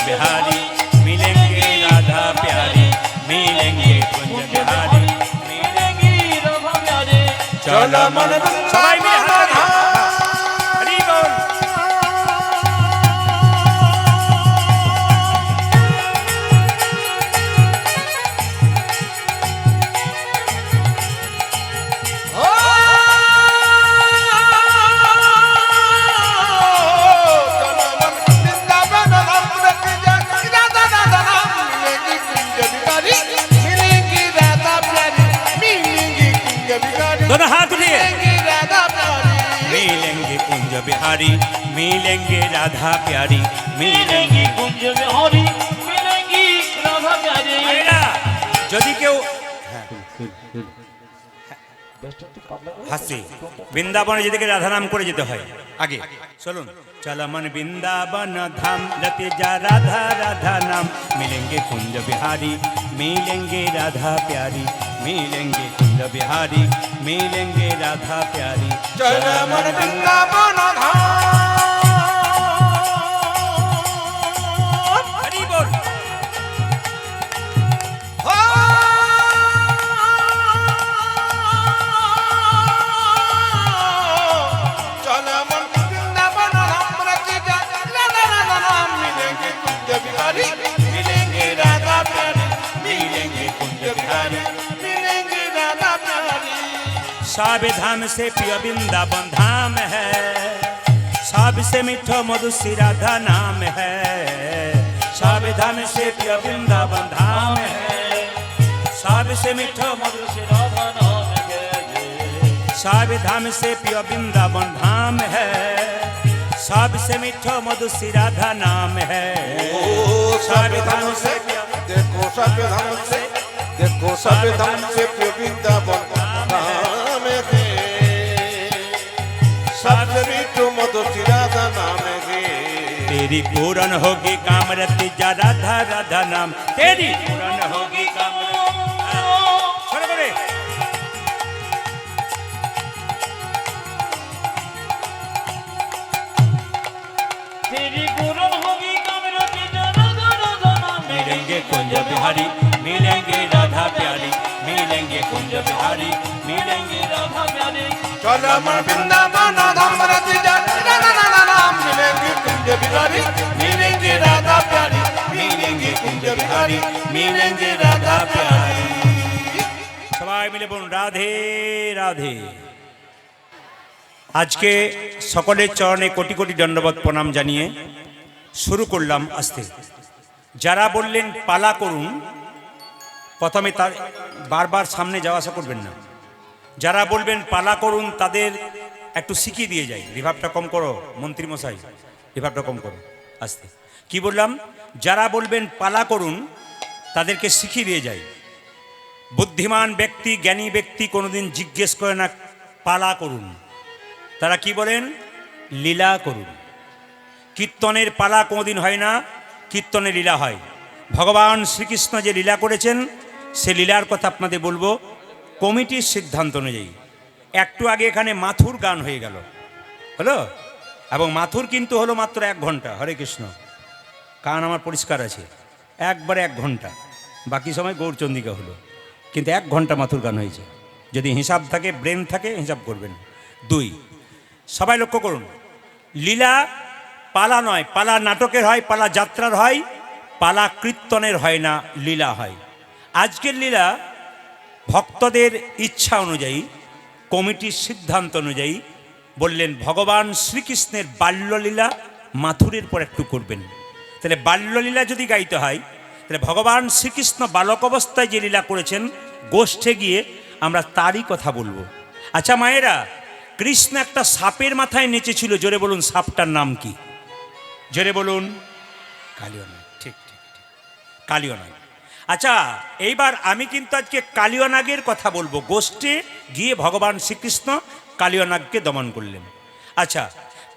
बिहारी मिलेंगे राधा प्यारी, मिलेंगे कुंज बिहारी मिलेंगे राधा प्यारी। चलो मन सबाई में हरि बोल। दोनों हाथ उठिए। मिलेंगे कुंज बिहारी मिलेंगे राधा प्यारी, मिलेंगे कुंज बिहारी मिलेंगी राधा प्यारी। যদি কেউ হাসি বৃন্দাবনে যেদিকে রাধা নাম করে যেতে হয় আগে। চলুন চলো मन वृंदावन धाम, रति जा राधा राधा नाम, मिलेंगे कुंज बिहारी मिलेंगे राधा प्यारी, मिलेंगे कुंज बिहारी मिलेंगे राधा प्यारी। चलो मन वृंदावन धाम। हरि बोल। चलो मन वृंदावन धाम, रति जा राधा राधा नाम, मिलेंगे कुंज बिहारी मिलेंगे राधा प्यारी, मिलेंगे कुंज बिहारी मिलेंगे राधा प्यारी। सब धाम से प्रिय वृंदावन धाम है, सबसे मीठो मधु श्री राधा नाम है। सब धाम से प्रिय वृंदावन धाम है, सबसे मीठो मधु श्री राधा नाम है। सब धाम से प्रिय वृंदावन धाम है, सबसे मीठो मधु श्री राधा नाम है। सब धाम से देखो, सब धाम से देखो, सब धाम से वृंदावन धाम है, सबसे मीठो मधु श्री राधा नाम है। तेरी पूर्ण होगी कामरति जा राधा राधा नाम, तेरी पूर्ण होगी कामरति। छोड़ करे तेरी पूर्ण होगी कामरति जा राधा राधा नाम, मिलेंगे कुंज बिहारी मिलेंगे राधा प्यारी, मिलेंगे कुंज बिहारी मिलेंगे राधा प्यारी। चलो मन वृंदावन धाम, रति जा राधा राधा नाम, मिलेंगे कुंज बिहारी मिलेंगे राधा प्यारी, मिलेंगे कुंज बिहारी मिलेंगे राधा प्यारी। সবাই মিলে বলুন রাধে রাধে। আজকে সকলের চরণে কোটি কোটি দণ্ডবত প্রণাম জানিয়ে শুরু করলাম আস্তে। যারা বললেন পালা করুন, প্রথমে তার বারবার সামনে যাওয়া আসা করবেন না। যারা বলবেন পালা করুন তাদের একটু শিখিয়ে দিয়ে যাই। রিভাবটা কম করো মন্ত্রী মশাই, রিভাবটা কম করো আস্তে। কি বললাম? যারা বলবেন পালা করুন তাদেরকে শিখিয়ে দিয়ে যাই। বুদ্ধিমান ব্যক্তি, জ্ঞানী ব্যক্তি কোনোদিন জিজ্ঞেস করে না পালা করুন, তারা কি বলেন? লীলা করুন। কীর্তনের পালা কোনোদিন হয় না, কীর্তনে লীলা হয়। ভগবান শ্রীকৃষ্ণ যে লীলা করেছেন সে লীলার কথা আপনাদের বলবো কমিটির সিদ্ধান্ত অনুযায়ী। একটু আগে এখানে মাথুর গান হয়ে গেল, হলো, এবং মাথুর কিন্তু হলো মাত্র 1 ঘন্টা। হরে কৃষ্ণ, কান আমার পরিষ্কার আছে, একবারে 1 ঘন্টা, বাকি সময় গৌরচন্দিকা হলো, কিন্তু 1 ঘন্টা মাথুর গান হয়েছে। যদি হিসাব থাকে, ব্রেন থাকে, হিসাব করবেন। 2, সবাই লক্ষ্য করুন, লীলা পালা নয়, পালা নাটকের হয়, পালা যাত্রার হয়, পালা কীর্তনের হয় না, লীলা হয়। আজকের লীলা ভক্তদের ইচ্ছা অনুযায়ী, কমিটির সিদ্ধান্ত অনুযায়ী বললেন ভগবান শ্রীকৃষ্ণের বাল্যলীলা মাথুরের পর একটু করবেন। তাহলে বাল্যলীলা যদি গাইতে হয়, তাহলে ভগবান শ্রীকৃষ্ণ বালক অবস্থায় যে লীলা করেছেন গোষ্ঠে গিয়ে আমরা তারই কথা বলবো। আচ্ছা মায়েরা, কৃষ্ণ একটা সাপের মাথায় নেচেছিল, জোরে বলুন সাপটার নাম কি? জোরে বলুন। কালিয়নাগ। ঠিক ঠিক ঠিক, কালিয়নাগ। আচ্ছা, এইবার আমি কিন্তু আজকে কালিয়নাগের কথা বলবো। গোষ্ঠে গিয়ে ভগবান শ্রীকৃষ্ণ কালিয়নাগকে দমন করলেন। আচ্ছা,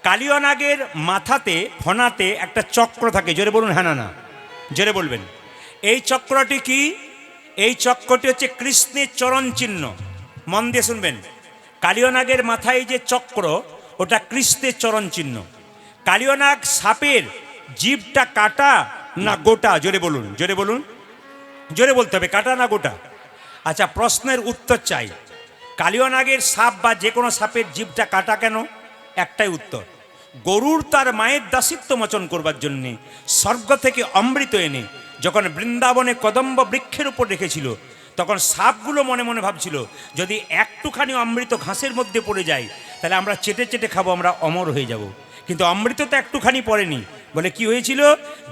কালিয়নাগের মাথাতে ফনাতে একটা চক্র থাকে, জোরে বলুন হ্যাঁ না না, জোরে বলবেন। এই চক্রটি কি? এই চক্রটি হচ্ছে কৃষ্ণের চরণ চিহ্ন। মন দিয়ে শুনবেন, কালিয়নাগের মাথায় যে চক্র ওটা কৃষ্ণের চরণ চিহ্ন। কালিয়নাগ সাপের জিভটা কাটা না গোটা? জোরে বলুন, জোরে বলুন, জোরে বলতে হবে, কাটা না গোটা? আচ্ছা, প্রশ্নের উত্তর চাই। কালিয়নাগের সাপ বা যে কোনো সাপের জিভটা কাটা কেন? একটাই উত্তর, গরুর তার মায়ের দাসিত্ব মোচন করবার জন্যে স্বর্গ থেকে অমৃত এনে যখন বৃন্দাবনে কদম্ব বৃক্ষের উপর রেখেছিল, তখন সাপগুলো মনে মনে ভাবছিল যদি একটুখানি অমৃত ঘাসের মধ্যে পড়ে যায় তাহলে আমরা চেটে চেটে খাবো, আমরা অমর হয়ে যাব। কিন্তু অমৃত তো একটুখানি পড়েনি, বলে কি হয়েছিল?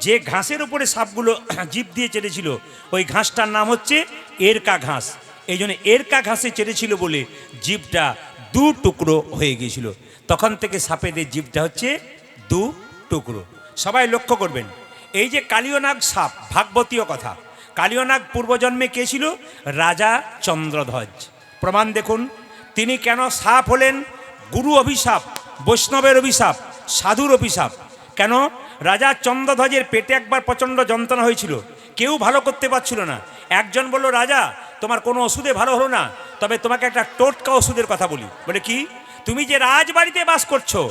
যে ঘাসের উপরে সাপগুলো জিভ দিয়ে চেটেছিল ওই ঘাসটার নাম হচ্ছে এরকা ঘাস। এই জন্য এরকা ঘাসে চেটেছিল বলে জিভটা 2 টুকরো হয়ে গিয়েছিল। তখন থেকে সাপেদের জিভটা হচ্ছে 2 টুকরো। সবাই লক্ষ্য করবেন, এই যে কালিয়নাগ সাপ, ভাগবতীয় কথা, কালিয়নাগ পূর্বজন্মে কে ছিল? রাজা চন্দ্রধ্বজ। প্রমাণ দেখুন, তিনি কেন সাপ হলেন? গুরু অভিশাপ, বৈষ্ণবের অভিশাপ, সাধুর অভিশাপ। কেন? রাজা চন্দ্রধ্বজের পেটে একবার প্রচণ্ড যন্ত্রণা হয়েছিল, কেউ ভালো করতে পারছিল না। একজন বলল, রাজা তোমার কোনো ওষুধে ভালো হলো না, তবে তোমাকে একটা টোটকা ওষুধের কথা বলি। বলে কি? তুমি যে রাজবাড়িতে বাস করছো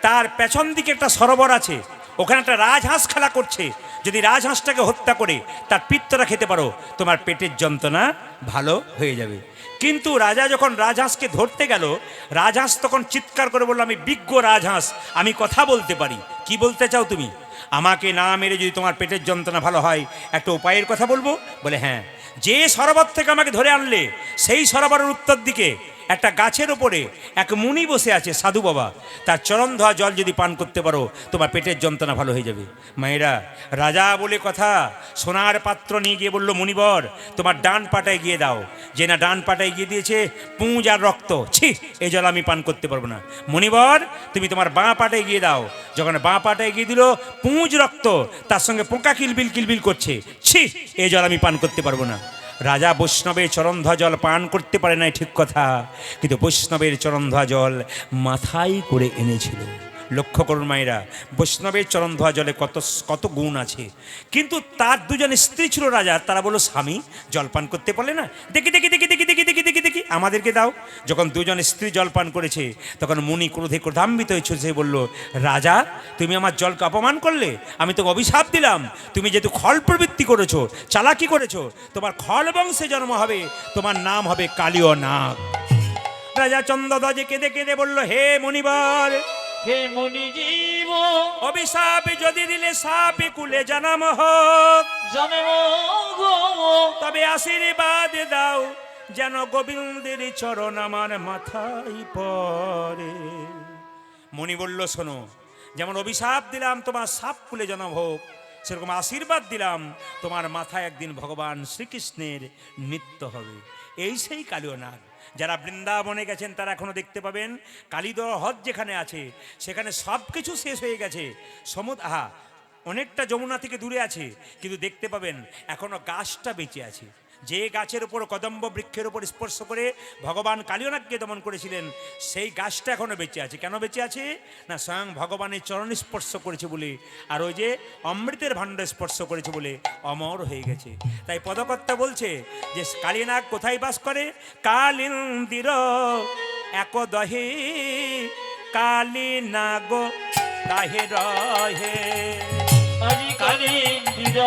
তার পেছন দিকে একটা সরোবর আছে, ওখানে একটা রাজহাঁস খেলা করছে, যদি রাজহাঁসটাকে হত্যা করে তার পিত্তটা খেতে পারো তোমার পেটের যন্ত্রণা ভালো হয়ে যাবে। কিন্তু রাজা যখন রাজহাঁসকে ধরতে গেল, রাজহাঁস তখন চিৎকার করে বলল, আমি বিজ্ঞ রাজহাঁস, আমি কথা বলতে পারি। কি বলতে চাও তুমি? আমাকে না মেরে যদি তোমার পেটের যন্ত্রণা ভালো হয় একটা উপায়ের কথা বলবো। বলে হ্যাঁ। যে সরোবর থেকে আমাকে ধরে আনলে সেই সরোবরের উত্তর দিকে একটা গাছের ওপরে এক মুনি বসে আছে, সাধু বাবা, তার চরণ ধোয়া জল যদি পান করতে পারো তোমার পেটের যন্ত্রণা ভালো হয়ে যাবে। মায়েরা, রাজা বলে কথা, সোনার পাত্র নিয়ে গিয়ে বলল, মুনিবর তোমার ডান পাটায় গিয়ে দাও। যে না ডান পাটায় গিয়ে দিয়েছে পুঁজ আর রক্ত, ছি এই জল আমি পান করতে পারবো না। মুনিবর তুমি তোমার বাঁ পাটায় গিয়ে দাও। যখন বাঁ পাটায় গিয়ে দিল পুঁজ রক্ত, তার সঙ্গে পোকা কিলবিল কিলবিল করছে, ছি এই জল আমি পান করতে পারবো না। রাজা বৈষ্ণবের চরণধোয়া জল পান করতে পারে নাই ঠিক কথা, কিন্তু বৈষ্ণবের চরণধোয়া জল মাথায় করে এনেছিল। লক্ষ্য করুন মায়েরা, বৈষ্ণবের চরণধোয়া জলে কত কত গুণ আছে। কিন্তু তার 2 জন স্ত্রী ছিল রাজার, তারা বলল, স্বামী জলপান করতে পারলে না, দেখি দেখি দেখি দেখি দেখি দেখি দেখি দেখি আমাদেরকে দাও। যখন 2 জন স্ত্রী জলপান করেছে তখন মুনি ক্রোধে ক্রোধান্বিত হয়েছে, সে বলল, রাজা তুমি আমার জলকে অপমান করলে, আমি তোকে অভিশাপ দিলাম, তুমি যেহেতু খল প্রবৃত্তি করেছো, চালাকি করেছো, তোমার খল বংশে জন্ম হবে, তোমার নাম হবে কালিয়নাগ। রাজা চন্দ্রধ্বজে কেঁদে কেঁদে বলল, হে মুনিবর, হে মুনি জীব, অভিশাপ যদি দিলে সাপে কুলে জানাম হোক, জন্ম গো তবে আশীর্বাদ দাও যেন গোবিন্দের চরণ আমার মাথায় পড়ে। মুনি বলল, শোনো, যেমন অভিশাপ দিলাম তোমার সাপ কুলে জন্ম হোক, সেরকম আশীর্বাদ দিলাম তোমার মাথায় একদিন ভগবান শ্রীকৃষ্ণের নৃত্য হবে। এই সেই কালিয়নাগ। যারা বৃন্দাবনে গেছেন তারা এখনো দেখতে পাবেন কালীদহ হ্রদ যেখানে আছে সেখানে সব কিছু শেষ হয়ে গেছে। অনেকটা যমুনা থেকে দূরে আছে, কিন্তু দেখতে পাবেন এখনো গাছটা বেঁচে আছে। যে গাছের উপর কদম্ব বৃক্ষের উপর স্পর্শ করে ভগবান কালিয়নাগকে দমন করেছিলেন, সেই গাছটা এখনো বেঁচে আছে। কেন বেঁচে আছে? না স্বয়ং ভগবানের চরণ স্পর্শ করেছে বলে, আর ওই যে অমৃতের ভাণ্ড স্পর্শ করেছে বলে অমর হয়ে গেছে। তাই পদকর্তা বলছে যে কালিয়নাগ কোথায় বাস করে? কালিন্দির একদহে কালিনাগ তাহে রহে। আজি কালিন্দির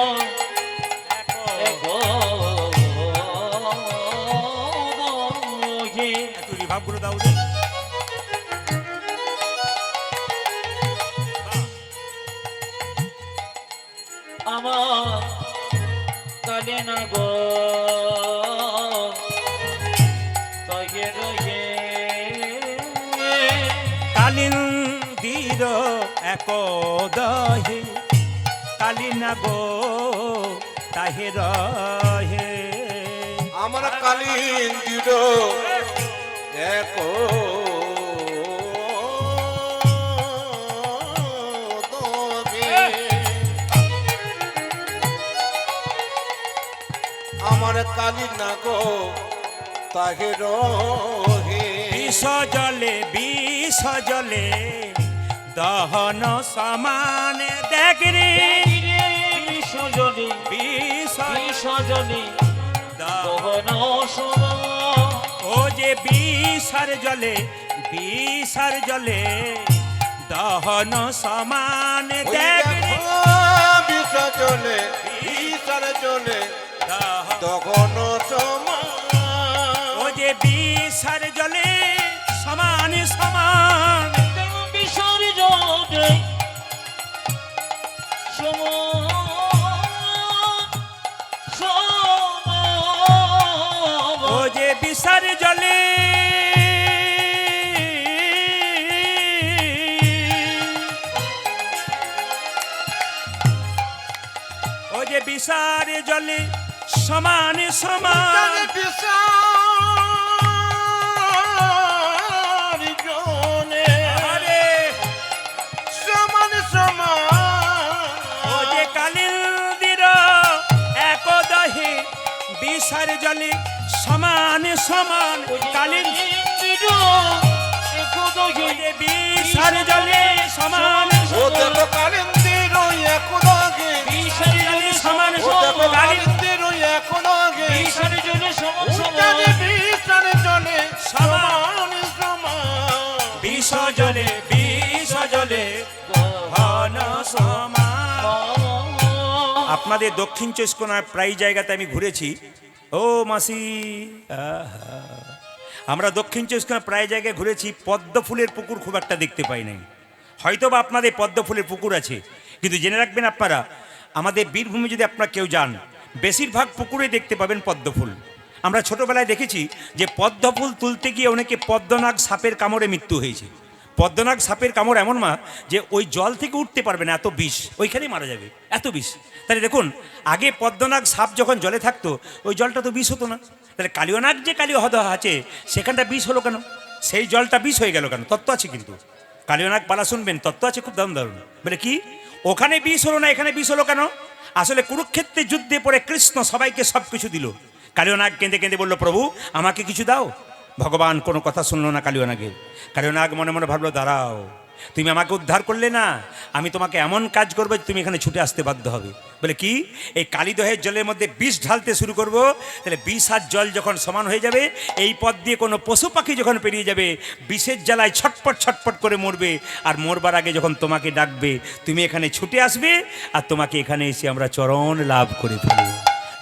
একটু রিভাবগুলো দাও যে। আমার কালে না গো তগে রয়ে কালিন্দির একদহে কালিনাগ তাহে রহে। আমার কালিন্দির এক আমার কালী না গো তাহে রহে। বিষ জলে দহন সমানে দেখরে বিশ্বজনী বিশ্বজনী দহন ও যে বিষার জলে দহন সমানে দেখরে বিষা চলে বিষার চলে তখন সমান। ও যে বিষার জলে সমান সমান বিসর্জনে সমান ও যে বিষার জলে ও যে বিষার জলে সমান সমান আরে সমান সমান ও যে কালিন্দির একদহে বিষার জলে সমান সমান কালিন্দির বিষার জলে সমান ও দেব কালিন্দির একদাগে বিষার জলে সমান ও দেব কালিন্দির একদাগে বিষার জন্য সমান উচ্চারে বিষার জলে সমান সমান বিষ জলে ঘন সমান। আপনাদের দক্ষিণ চব্বিশ পরগনার প্রায় জায়গাতে আমি ঘুরেছি। ও মাসি আহা। আমরা দক্ষিণ চব্বিশ পরগনার প্রায় জায়গায় ঘুরেছি, পদ্ম ফুলের পুকুর খুব একটা দেখতে পাই নাই। হয়তো বা আপনাদের পদ্ম ফুলের পুকুর আছে, কিন্তু জেনে রাখবেন আপনারা, আমাদের বীরভূমে যদি আপনারা কেউ যান, বেশিরভাগ পুকুরে দেখতে পাবেন পদ্ম ফুল। আমরা ছোটবেলায় দেখেছি যে পদ্ম ফুল তুলতে গিয়ে অনেকে পদ্মনাগ সাপের কামড়ে মৃত্যু হয়েছে। পদ্মনাগ সাপের কামড় এমন মা যে ওই জল থেকে উঠতে পারবে না, এত বিষ, ওইখানেই মারা যাবে, এত বিষ। তাহলে দেখুন, আগে পদ্মনাগ সাপ যখন জলে থাকতো ওই জলটা তো বিষ হতো না। তাহলে কালিয়নাগ যে কালীয় হ্রদ আছে সেখানটা বিষ হলো কেন? সেই জলটা বিষ হয়ে গেল কেন? তত্ত্ব আছে কিন্তু, কালিয়নাগ পালা শুনবেন, তত্ত্ব আছে খুব দারুণ দারুণ। বলে কি, ওখানে বিষ হলো না এখানে বিষ হলো কেন? আসলে কুরুক্ষেত্রে যুদ্ধে পড়ে কৃষ্ণ সবাইকে সব কিছু দিল। কালিয়নাগ কেঁদে কেঁদে বলল, প্রভু আমাকে কিছু দাও। ভগবান কোনো কথা শুনলো না কালিয়নাগের। কালিয়নাগ মনে মনে ভাবলো, দাঁড়াও, তুমি আমাকে উদ্ধার করলে না, আমি তোমাকে এমন কাজ করবো যে তুমি এখানে ছুটে আসতে বাধ্য হবে। বলে কি, এই কালীদহের জলের মধ্যে বিষ ঢালতে শুরু করব, তাহলে বিষ আর জল যখন সমান হয়ে যাবে, এই পথ দিয়ে কোনো পশু পাখি যখন পেরিয়ে যাবে বিষের জ্বালায় ছটপট ছটপট করে মরবে, আর মরবার আগে যখন তোমাকে ডাকবে তুমি এখানে ছুটে আসবে, আর তোমাকে এখানে এসে আমরা চরণ লাভ করে ফেলব।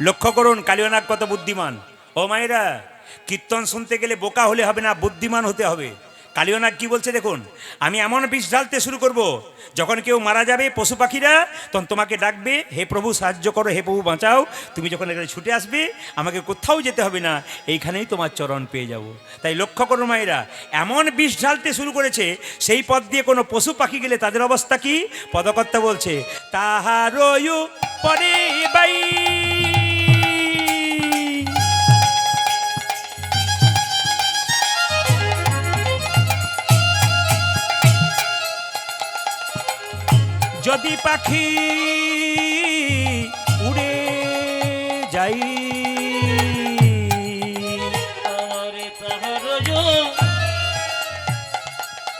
লক্ষ্য করুন কালিয়নাগ কত বুদ্ধিমান। ও মায়েরা, কীর্তন শুনতে গেলে বোকা হলে হবে না, বুদ্ধিমান হতে হবে। কালিয়নাগ কি বলছে দেখুন, আমি এমন বিষ ঢালতে শুরু করব, যখন কেউ মারা যাবে পশু পাখিরা তখন তোমাকে ডাকবে, হে প্রভু সাহায্য করো, হে প্রভু বাঁচাও। তুমি যখন এখানে ছুটে আসবে আমাকে কোথাও যেতে হবে না, এইখানেই তোমার চরণ পেয়ে যাব। তাই লক্ষ্য করো মায়েরা, এমন বিষ ঢালতে শুরু করেছে, সেই পথ দিয়ে কোনো পশু পাখি গেলে তাদের অবস্থা কি? পদকর্তা বলছে, তাহারয়ু পরে বাই যদি পাখি উড়ে যাই আমারে তাহার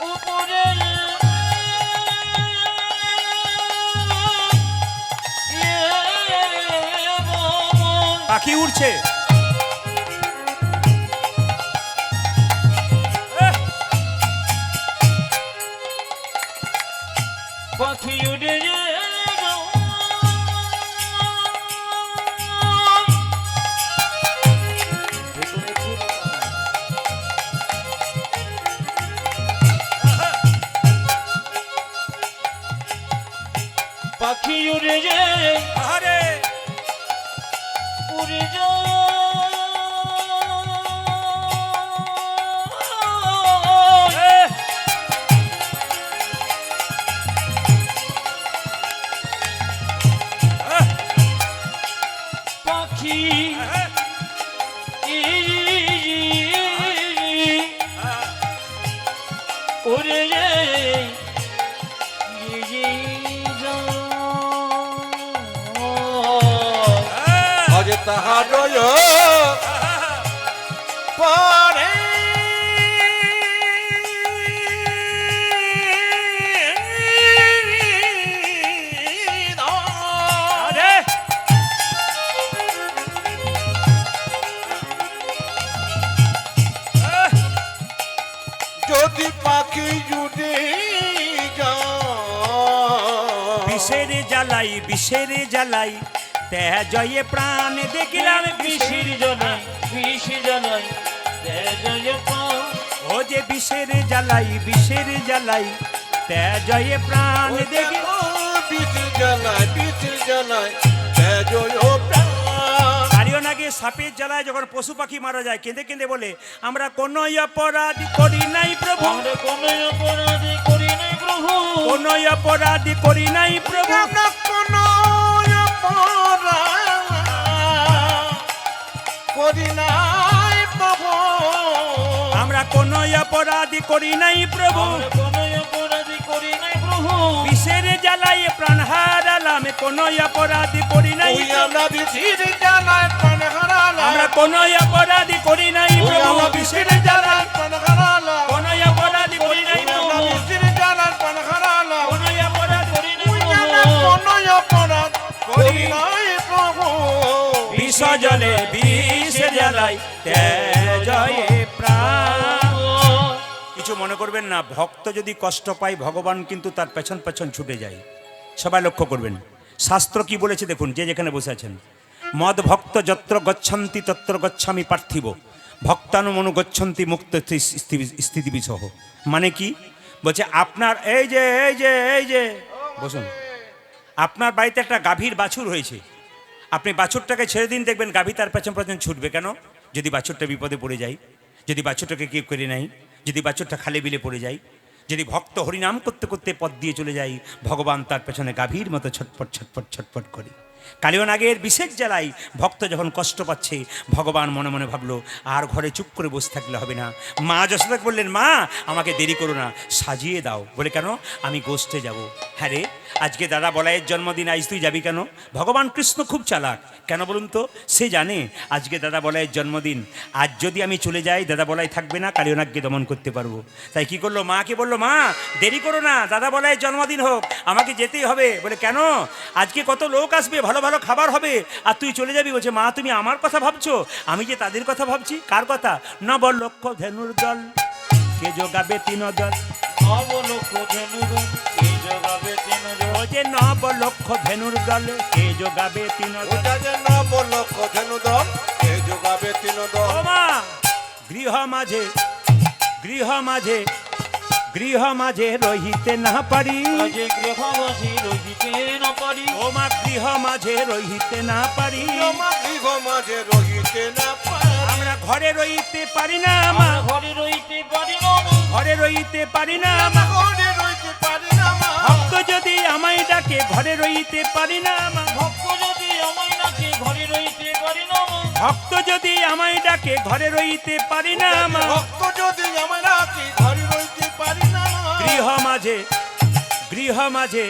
উপরে পাখি উড়ছে পাখি উড়ে পাখি উড়ে যায় আরে উড়ে যায় পাখি উড়ে যায় আজ তাহার পরে আরে যদি পাখি জুড়ে বিষের জ্বালাই তে জয়ে প্রাণ দেখিলাম বিষের জ্বালাই জয় ও যে বিষের জ্বালাই তে জয়ে প্রাণ দেখি কারিও নাকি সাপের জ্বালায় যখন পশু পাখি মারা যায় কেঁদে কেঁদে বলে আমরা কোন অপরাধী করি নাই প্রভু আমরা কোন অপরাধী করি নাই প্রভু কোন অপরাধী করি নাই প্রভু করি নাই প্রভু আমরা কোন অপরাধী করি নাই প্রভু আমরা কোন অপরাধী করি নাই প্রভু বিষের জ্বালায় প্রাণ হারালাম কোন অপরাধী করি নাই আমরা বিচির জানায় প্রাণ হারালাম আমরা কোন অপরাধী করি নাই প্রভু আমরা বিষের বিচির জ্বালায় জানায় প্রাণ হারালাম কোন অপরাধী করি নাই আমরা প্রভু বিচির জানায় প্রাণ হারালাম কোন অপরাধ করি নাই আমরা কোন অপরাধ করি নাই প্রভু বিষ জলে বিষ জ্বালাই তে জয়ে প্রাণ কিছু মনে করবেন না ভক্ত যদি কষ্ট পায় ভগবান কিন্তু তার পেছন পেছন ছুটে যায় সবাই লক্ষ্য করবেন শাস্ত্র কি বলেছে দেখুন যে যেখানে বসে আছেন মদ ভক্ত যত্র গচ্ছন্তি তত্র গচ্ছামি পার্থিব ভক্তানুমনু গচ্ছন্তি মুক্ত স্থিতি বিসহ মানে কি বলছে আপনার এই যে বসুন আপনার বাড়িতে একটা গাভীর বাছুর হয়েছে আপনি বাছুরটাকে ছেড়ে দিন দেখবেন গাভী তার পেছন পেছন ছুটবে কেন যদি বাছুরটা বিপদে পড়ে যায় যদি বাছুরটাকে কেউ করে নেয় যদি বাছুরটা খালে বিলে পড়ে যায় যদি ভক্ত হরিনাম করতে করতে পথ দিয়ে চলে যায় ভগবান তার পেছনে গাভীর মতো ছটপট ছটপট ছটপট করে কালিও নাগের বিশেষ জ্বালাই ভক্ত যখন কষ্ট পাচ্ছে ভগবান মনে মনে ভাবলো আর ঘরে চুপ করে বসে থাকলে হবে না মা যশোদা বললেন মা আমাকে দেরি করো না সাজিয়ে দাও বলে কেন আমি গোষ্ঠে যাব হ্যাঁ রে আজকে দাদা বলাইয়ের জন্মদিন আজ তুই যাবি কেন ভগবান কৃষ্ণ খুব চালাক কেন বলুন তো সে জানে আজকে দাদা বলাইয়ের জন্মদিন আজ যদি আমি চলে যাই দাদা বলাই থাকবে না কালিও নাগকে দমন করতে পারবো তাই কি করলো মাকে বললো মা দেরি করো না দাদা বলাইয়ের জন্মদিন হোক আমাকে যেতেই হবে বলে কেন আজকে কত লোক আসবে ভালো ভালো খাবার হবে আর তুই চলে যাবি বলছে মা তুমি আমার কথা ভাবছো আমি যে তাদের কথা ভাবছি কার কথা নবলক্ষ ধেনুর দল কে যোগাবে তিন দল অবলক্ষ ধেনুদল কে যোগাবে তিন দল ও যে নবলক্ষ ধেনুর দল কে যোগাবে তিন দল ওটা যে নবলক্ষ ধেনুদল কে যোগাবে তিন দল ও মা গৃহ মাঝে রহিতে না পারি আজে গৃহবাসী রহিতে না পারি ও মা গৃহ মাঝে রহিতে না পারি গৃহ মাঝে রহিতে না পারি আমরা ঘরে রইতে পারি না মা আমরা ঘরে রইতে পারি না ঘরে রইতে পারি না মা ঘরে রইতে পারি না মা ভক্ত যদি আমায় ডাকে ঘরে রইতে পারি না মা ভক্ত যদি আমায় নাকি ঘরে রইতে পারি না ভক্ত যদি আমায় ডাকে ঘরে রইতে পারি না মা ভক্ত যদি আমার রাখি ঘরে রইতে পারি না মা গৃহ মাঝে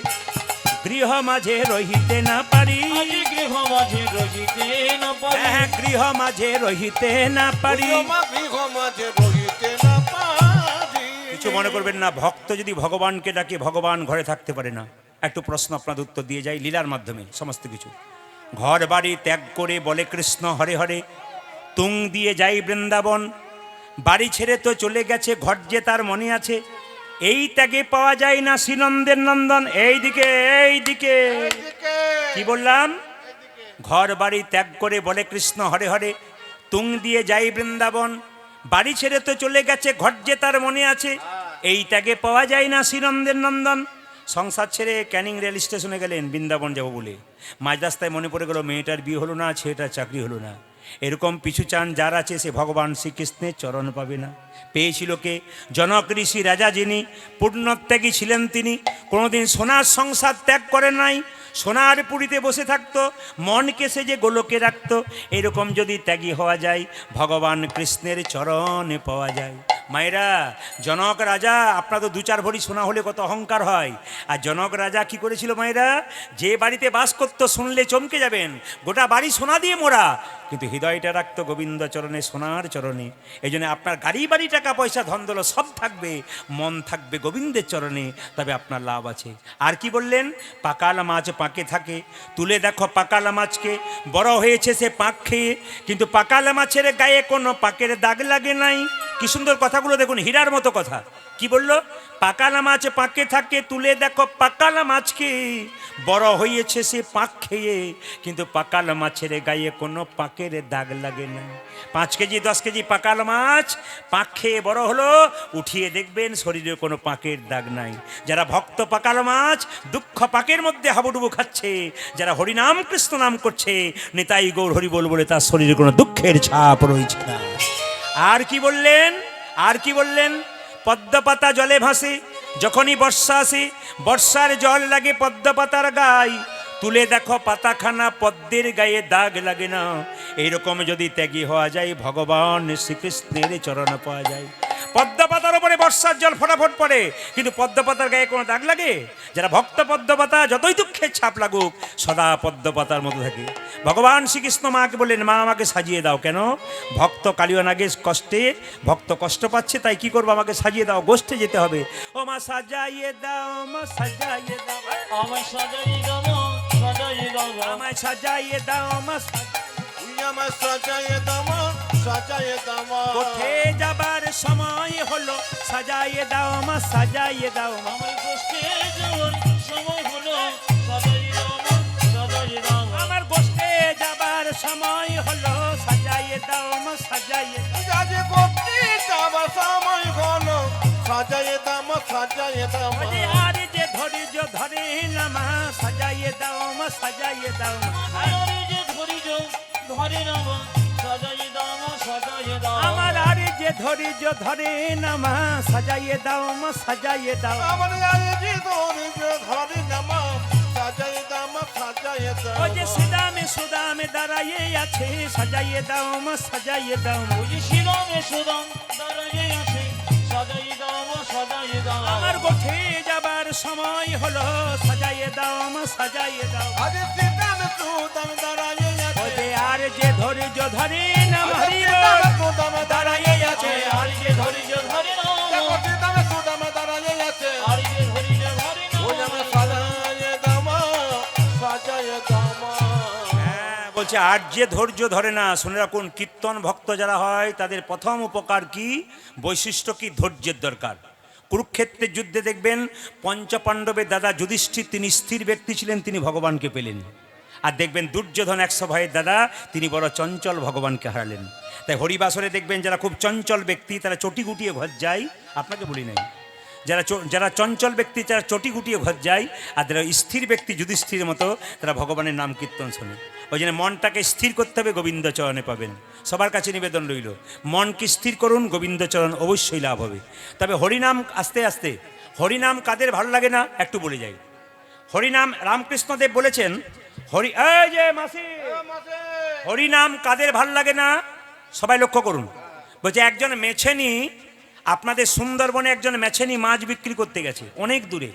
গৃহ মাঝে রহিতে না পারি, আজি গৃহ মাঝে রহিতে না পারি। হ্যাঁ, গৃহ মাঝে রহিতে না পারি। গৃহ মাঝে রহিতে না পারি। কিছু মনে করবেন না, ভক্ত যদি ভগবানকে ডাকে ভগবান ঘরে থাকতে পারে না। একটু প্রশ্ন আপনাদের উত্তর দিয়ে যাই লীলার মাধ্যমে সমস্ত কিছু। ঘর বাড়ি ত্যাগ করে বলে কৃষ্ণ হরে হরে, তুং দিয়ে যাই বৃন্দাবন, বাড়ি ছেড়ে তো চলে গেছে, ঘর যে তার মনে আছে, এই ত্যাগে পাওয়া যায় না শ্রীনন্দের নন্দন। এইদিকে এইদিকে এদিকে, কি বললাম? ঘর বাড়ি ত্যাগ করে বলে কৃষ্ণ হরে হরে, তুং দিয়ে যাই বৃন্দাবন, বাড়ি ছেড়ে তো চলে গেছে, ঘর যে তার মনে আছে, এই ত্যাগে পাওয়া যায় না শ্রীনন্দের নন্দন। সংসার ছেড়ে ক্যানিং রেল স্টেশনে গেলেন বৃন্দাবন যাবো বলে, মাঝ রাস্তায় মনে পড়ে গেল মেয়েটার বিয়ে হলো না, ছেলেটার চাকরি হলো না। এরকম পিছু চান যার আছে সে ভগবান শ্রীকৃষ্ণের চরণ পাবে না। পেয়েছিল কে? জনক ঋষি রাজা, যিনি পূর্ণত্যাগী ছিলেন, তিনি কোনোদিন সোনার সংসার ত্যাগ করেন নাই, সোনার পুরীতে বসে থাকতো, মনকে সে যে গোলকে রাখতো। এরকম যদি ত্যাগী হওয়া যায়, ভগবান কৃষ্ণের চরণে পাওয়া যায়। মায়েরা, জনক রাজা, আপনার তো 2-4 ভরি সোনা হলে কত অহংকার হয়। আর জনক রাজা কি করেছিল মায়েরা? যে বাড়িতে বাস করতো শুনলে চমকে যাবেন, গোটা বাড়ি সোনা দিয়ে মোড়া, কিন্তু হৃদয়টা রাখতো গোবিন্দ চরণে, সোনার চরণে। এই জন্য আপনার গাড়ি বাড়ি টাকা পয়সা ধন দৌলত সব থাকবে, মন থাকবে গোবিন্দের চরণে, তবে আপনার লাভ আছে। আর কি বললেন? পাকাল মাছ পাকে থাকে, তুলে দেখো পাকাল মাছকে, বড় হয়েছে সে পাক খেয়ে, কিন্তু পাকাল মাছের গায়ে কোনো পাকের দাগ লাগে নাই। কি সুন্দর কথাগুলো দেখুন, হীরার মতো কথা। কি বলল? পাকালা মাছ পাকে থাকে, তুলে দেখো পাকালা মাছকে, বড় হয়েছে সে পাক খেয়ে, কিন্তু পাকালা মাছের গায়ে কোনো পাকের দাগ লাগে না। 5 কেজি 10 কেজি পাকালা মাছ পাক খেয়ে বড় হলো, উঠিয়ে দেখবেন শরীরে কোনো পাকের দাগ নাই। যারা ভক্ত পাকালা মাছ দুঃখ পাকের মধ্যে হাবুডুবু খাচ্ছে, যারা হরিনাম কৃষ্ণ নাম করছে, নিতাই গৌর হরি বল বলে তার শরীরে কোনো দুঃখের ছাপ রয়েছে না। আর কি বললেন? আর কি বললেন? পদ্ম পাতা জলে ভাসে, যখনই বর্ষা আসে, বর্ষার জল লাগে পদ্ম পাতার গায়ে, তুলে দেখো পাতাখানা পদ্মের গায়ে দাগ লাগে না। এইরকম যদি ত্যাগী হওয়া যায়, ভগবান শ্রীকৃষ্ণের চরণ পাওয়া যায়। পদ্ম পাতার উপরে বর্ষার জল ফটাফট পড়ে, কিন্তু পদ্ম পাতার গায়ে কোনো দাগ লাগে? যারা ভক্ত পদ্ম পাতা যতই দুঃখের ছাপ লাগুক, সদা পদ্ম পাতার মতো থাকে। ভগবান শ্রীকৃষ্ণ মাকে বললেন, মা আমাকে সাজিয়ে দাও। কেন? ভক্ত কালিও নাগে কষ্টে, ভক্ত কষ্ট পাচ্ছে, তাই কি করবো? আমাকে সাজিয়ে দাও, গোষ্ঠে যেতে হবে। ও মা সাজাইয়ে দাও, মা সাজাইয়ে দাও, আমায় সাজাই দাও, সাজাই দাও, আমায় সাজাইয়ে দাও, মা আমার সাজায়ে দাও, সাজায়ে দাও। কোঠে যাবার সময় হলো, সাজাইয়ে দাও, মা সাজাইয়ে দাও। আমায় গোষ্ঠে যাওয়ার সময় হলো, সাজাই দাও, সাজাই দাও। আমার গোষ্ঠে যাবার সময় হলো, সাজাইয়ে দাও, মা সাজাইয়ে দাও। আজ করতে যাবার সময় হলো, সাজায়ে দাও, সাজায়ে দাও। ওরে আর যে ধৈর্য ধরে না মা, সাজাইয়ে দাও, মা সাজাইয়ে দাও। আরে যে ধরিজ ধরে না মা, সাজাই দাও, সাজাই দাও। আমার আর যে ধৈর্য ধরে না মা, সাজাইয়ে দাও, মা সাজাইয়ে দাও। আমার আজ যে ধৈর্য ধরে না মা, সাজায়ে দাও, সাজায়ে দাও। ও যে সুদামে সুদামে দাঁড়াইয়ে আছে, সাজাইয়ে দাও, মা সাজাইয়ে দাও। ওই যে শিরমে সুদাম দাঁড়াইয়ে আছে, সাজাই দাও, সাজাই দাও। আমার গোঠে যাবার সময় হলো, সাজাইয়ে দাও, মা সাজাইয়ে দাও। আজ সীতাম সুদাম দাঁড়ায়ে আছে, ওরে আর যে ধৈর্য ধরে না আজ হরি সীতাম বল, সুদাম দাঁড়ায়ে আছে। আর যে ধরিজ ধরে না, দেখো সীতাম সুদাম দাঁড়ায়ে আছে। আর যে ধরিজ ধরে না। ওই আমার সাজায়ে দাও, সাজায়ে দাও। হ্যাঁ, বলছে আর যে ধৈর্য ধরে না। শুনে রাখুন, কীর্তন ভক্ত যারা হয় তাদের প্রথম উপকার কি, বৈশিষ্ট্য কি? ধৈর্যের দরকার। কুরুক্ষেত্রের যুদ্ধে দেখবেন পঞ্চপাণ্ডবের দাদা যুধিষ্ঠির, তিনি স্থির ব্যক্তি ছিলেন, তিনি ভগবানকে পেলেন। আর দেখবেন দুর্যোধন 100 ভাইয়ের দাদা, তিনি বড় চঞ্চল, ভগবানকে হারালেন। তাই হরিবাসরে দেখবেন যারা খুব চঞ্চল ব্যক্তি, তারা চটি গুটিয়ে ঘর যায়। আপনাকে বলি নাই, যারা চঞ্চল ব্যক্তি, যারা চটি গুটিয়ে ঘর যায়, আর যারা স্থির ব্যক্তি যুধিষ্ঠিরের মতো, তারা ভগবানের নাম কীর্তন শোনে। ওই জন্য মনটাকে স্থির করতে হবে, গোবিন্দ চরণে পাবেন। সবার কাছে নিবেদন রইল, মনকে স্থির করুন, গোবিন্দ চরণ অবশ্যই লাভ হবে। তবে হরিনাম আস্তে আস্তে, হরিনাম কাদের ভালো লাগে না একটু বলে যাই। হরিনাম রামকৃষ্ণদেব বলেছেন, এই যে মাসি, হরিনাম কাদের ভাল লাগে না সবাই লক্ষ্য করুন। বলছে একজন মেছেনি, আপনাদের সুন্দরবনে একজন মেছেনি মাছ বিক্রি করতে গেছে অনেক দূরে।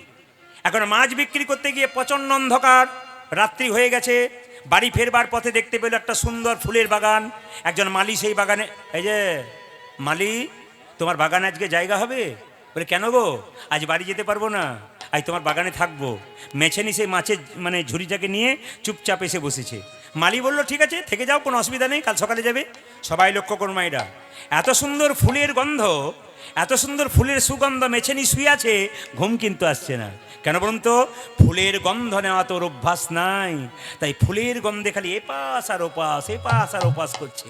এখন মাছ বিক্রি করতে গিয়ে প্রচণ্ড অন্ধকার, রাত্রি হয়ে গেছে। বাড়ি ফেরবার পথে দেখতে পেল একটা সুন্দর ফুলের বাগান। একজন মালি সেই বাগানে, এই যে মালি, তোমার বাগানে আজকে জায়গা হবে? বলে কেন গো? আজ বাড়ি যেতে পারবো না, আজ তোমার বাগানে থাকবো। মেছেনি সেই মাছের মানে ঝুড়িটাকে নিয়ে চুপচাপ এসে বসেছে। মালি বলল ঠিক আছে, থেকে যাও, কোনো অসুবিধা নেই, কাল সকালে যাবে। সবাই লক্ষ্য করো মায়েরা, এত সুন্দর ফুলের গন্ধ, এত সুন্দর ফুলের সুগন্ধ, মেছেনি শুয়ে আছে, ঘুম কিন্তু আসছে না। কেন বলুন তো? ফুলের গন্ধ নেওয়া তোর অভ্যাস নাই, তাই ফুলের গন্ধে খালি এপাশ আর ওপাশ, এপাশ আর ওপাশ করছে।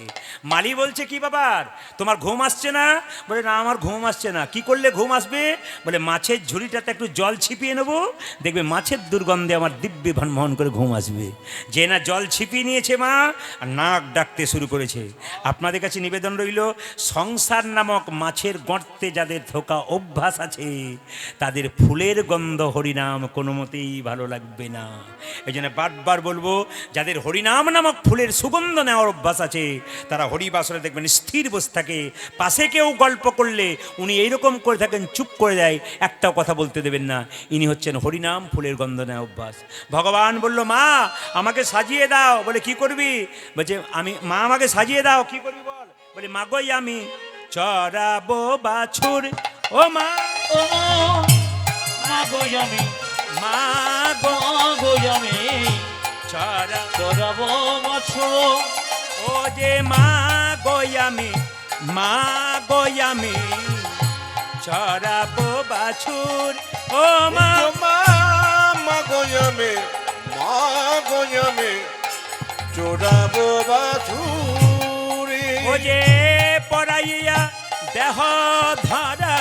মালি বলছে কি ব্যাপার, তোমার ঘুম আসছে না? বলে না, আমার ঘুম আসছে না। কি করলে ঘুম আসবে? বলে মাছের ঝুড়িটাতে একটু জল ছিপিয়ে নেবো, দেখবে মাছের দুর্গন্ধে আমার দিব্যি ভানমোহন করে ঘুম আসবে। যে না জল ছিপিয়ে নিয়েছে মা, আর নাক ডাকতে শুরু করেছে। আপনাদের কাছে নিবেদন রইল, সংসার নামক মাছের গর্তে যাদের থোকা অভ্যাস আছে, তাদের ফুলের গন্ধ হরিনাম কোনো মতেই ভালো লাগবে না। এই জন্য বারবার বলবো, যাদের হরিনাম নামক ফুলের সুগন্ধ নেওয়ার অভ্যাস আছে, তারা হরিবাসরে দেখবেন স্থির বসে থাকে। পাশে কেউ গল্প করলে উনি এইরকম করে থাকেন, চুপ করে দেয়, একটাও কথা বলতে দেবেন না। ইনি হচ্ছেন হরিনাম ফুলের গন্ধ নেওয়া অভ্যাস। ভগবান বলল, মা আমাকে সাজিয়ে দাও। বলে কি করবি? বলছে আমি, মা আমাকে সাজিয়ে দাও। কি করবি বল? বলে মাগোই আমি চড়াবো বাছুর। ও মা, ও মা গো আমি, মা গো মা গো আমি, চড়া, চড়াবো বাছুর। ও যে মা গো আমি, মা গো আমি চড়াবো বাছুর। ও মা, মা গোয়ামে, মা গোয়ামে চোরাবো বাছুরি। ও যে পড়াইয়া দেহ ধরা,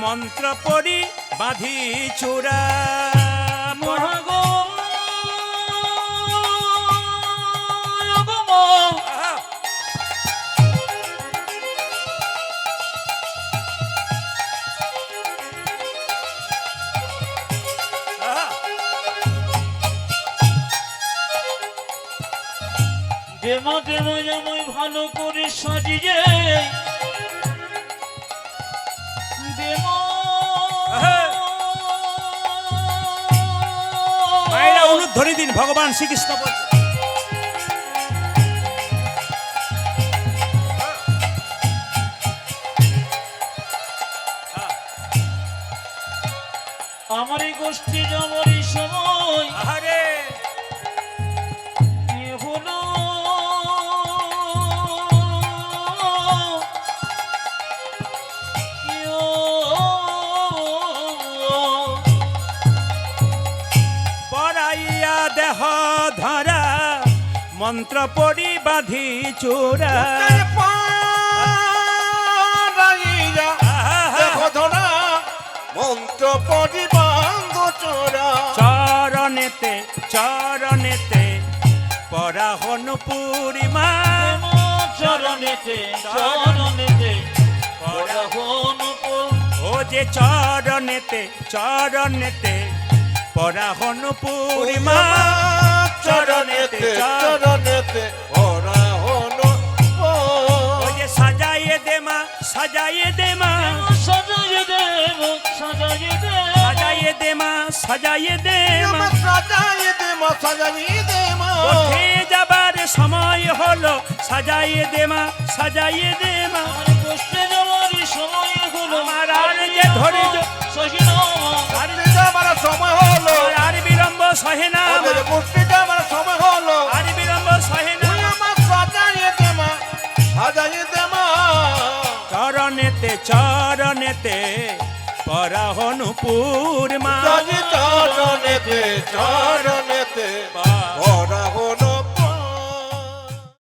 মন্ত্র পড়ি বাঁধি চূড়া। মা গো, ও গো মা, দেমা দেমা আমায় ভালো করে সাজিয়ে দেমা। মায়েরা অনুধ্বনি দিন, ভগবান শ্রীকৃষ্ণ বলছে। আমার এই গোষ্ঠী যাবারই সময় আরে এ হলো পড়াইয়া দেহ ধরা, মন্ত্র পড়ি বাঁধি চূড়া। দেখো ধরা মন্ত্র পড়ি বাঙ্গ চোরা। চরণেতে চরণেতে পরা হনু পূর্ণিমা। চরণেতে চরণেতে পড়া হনু। ও যে চরণেতে চরণেতে পরা হনু পূর্ণিমা। চরণেতে চরণেতে ওরা হলো। ও যে সাজাইয়ে দে মা, সাজাইয়ে দে মা, সাজাইয়ে দেব, সাজাইয়ে দেব, সাজাইয়ে দে মা, সাজাইয়ে দে মা। সাজাইয়ে দে মা, সাজাইয়ে দে মা। উঠে যাবার সময় হলো, সাজাইয়ে দে মা, সাজাইয়ে দে মা। আমার কষ্টে যাওয়ার সময় হলো। আমার আর যে ধৈর্য সহিনা, আর যাবার সময় হলো। আর বিলম্ব সহে না, ওদের গোষ্ঠী যাবার সময় হলো। আর বিলম্ব সহে না। তুই আমার সাজাইয়ে দে মা, সাজাইয়ে দে মা। চরণেতে চরণেতে পরা হনু পূর্ণিমা। চরণেতে চরণেতে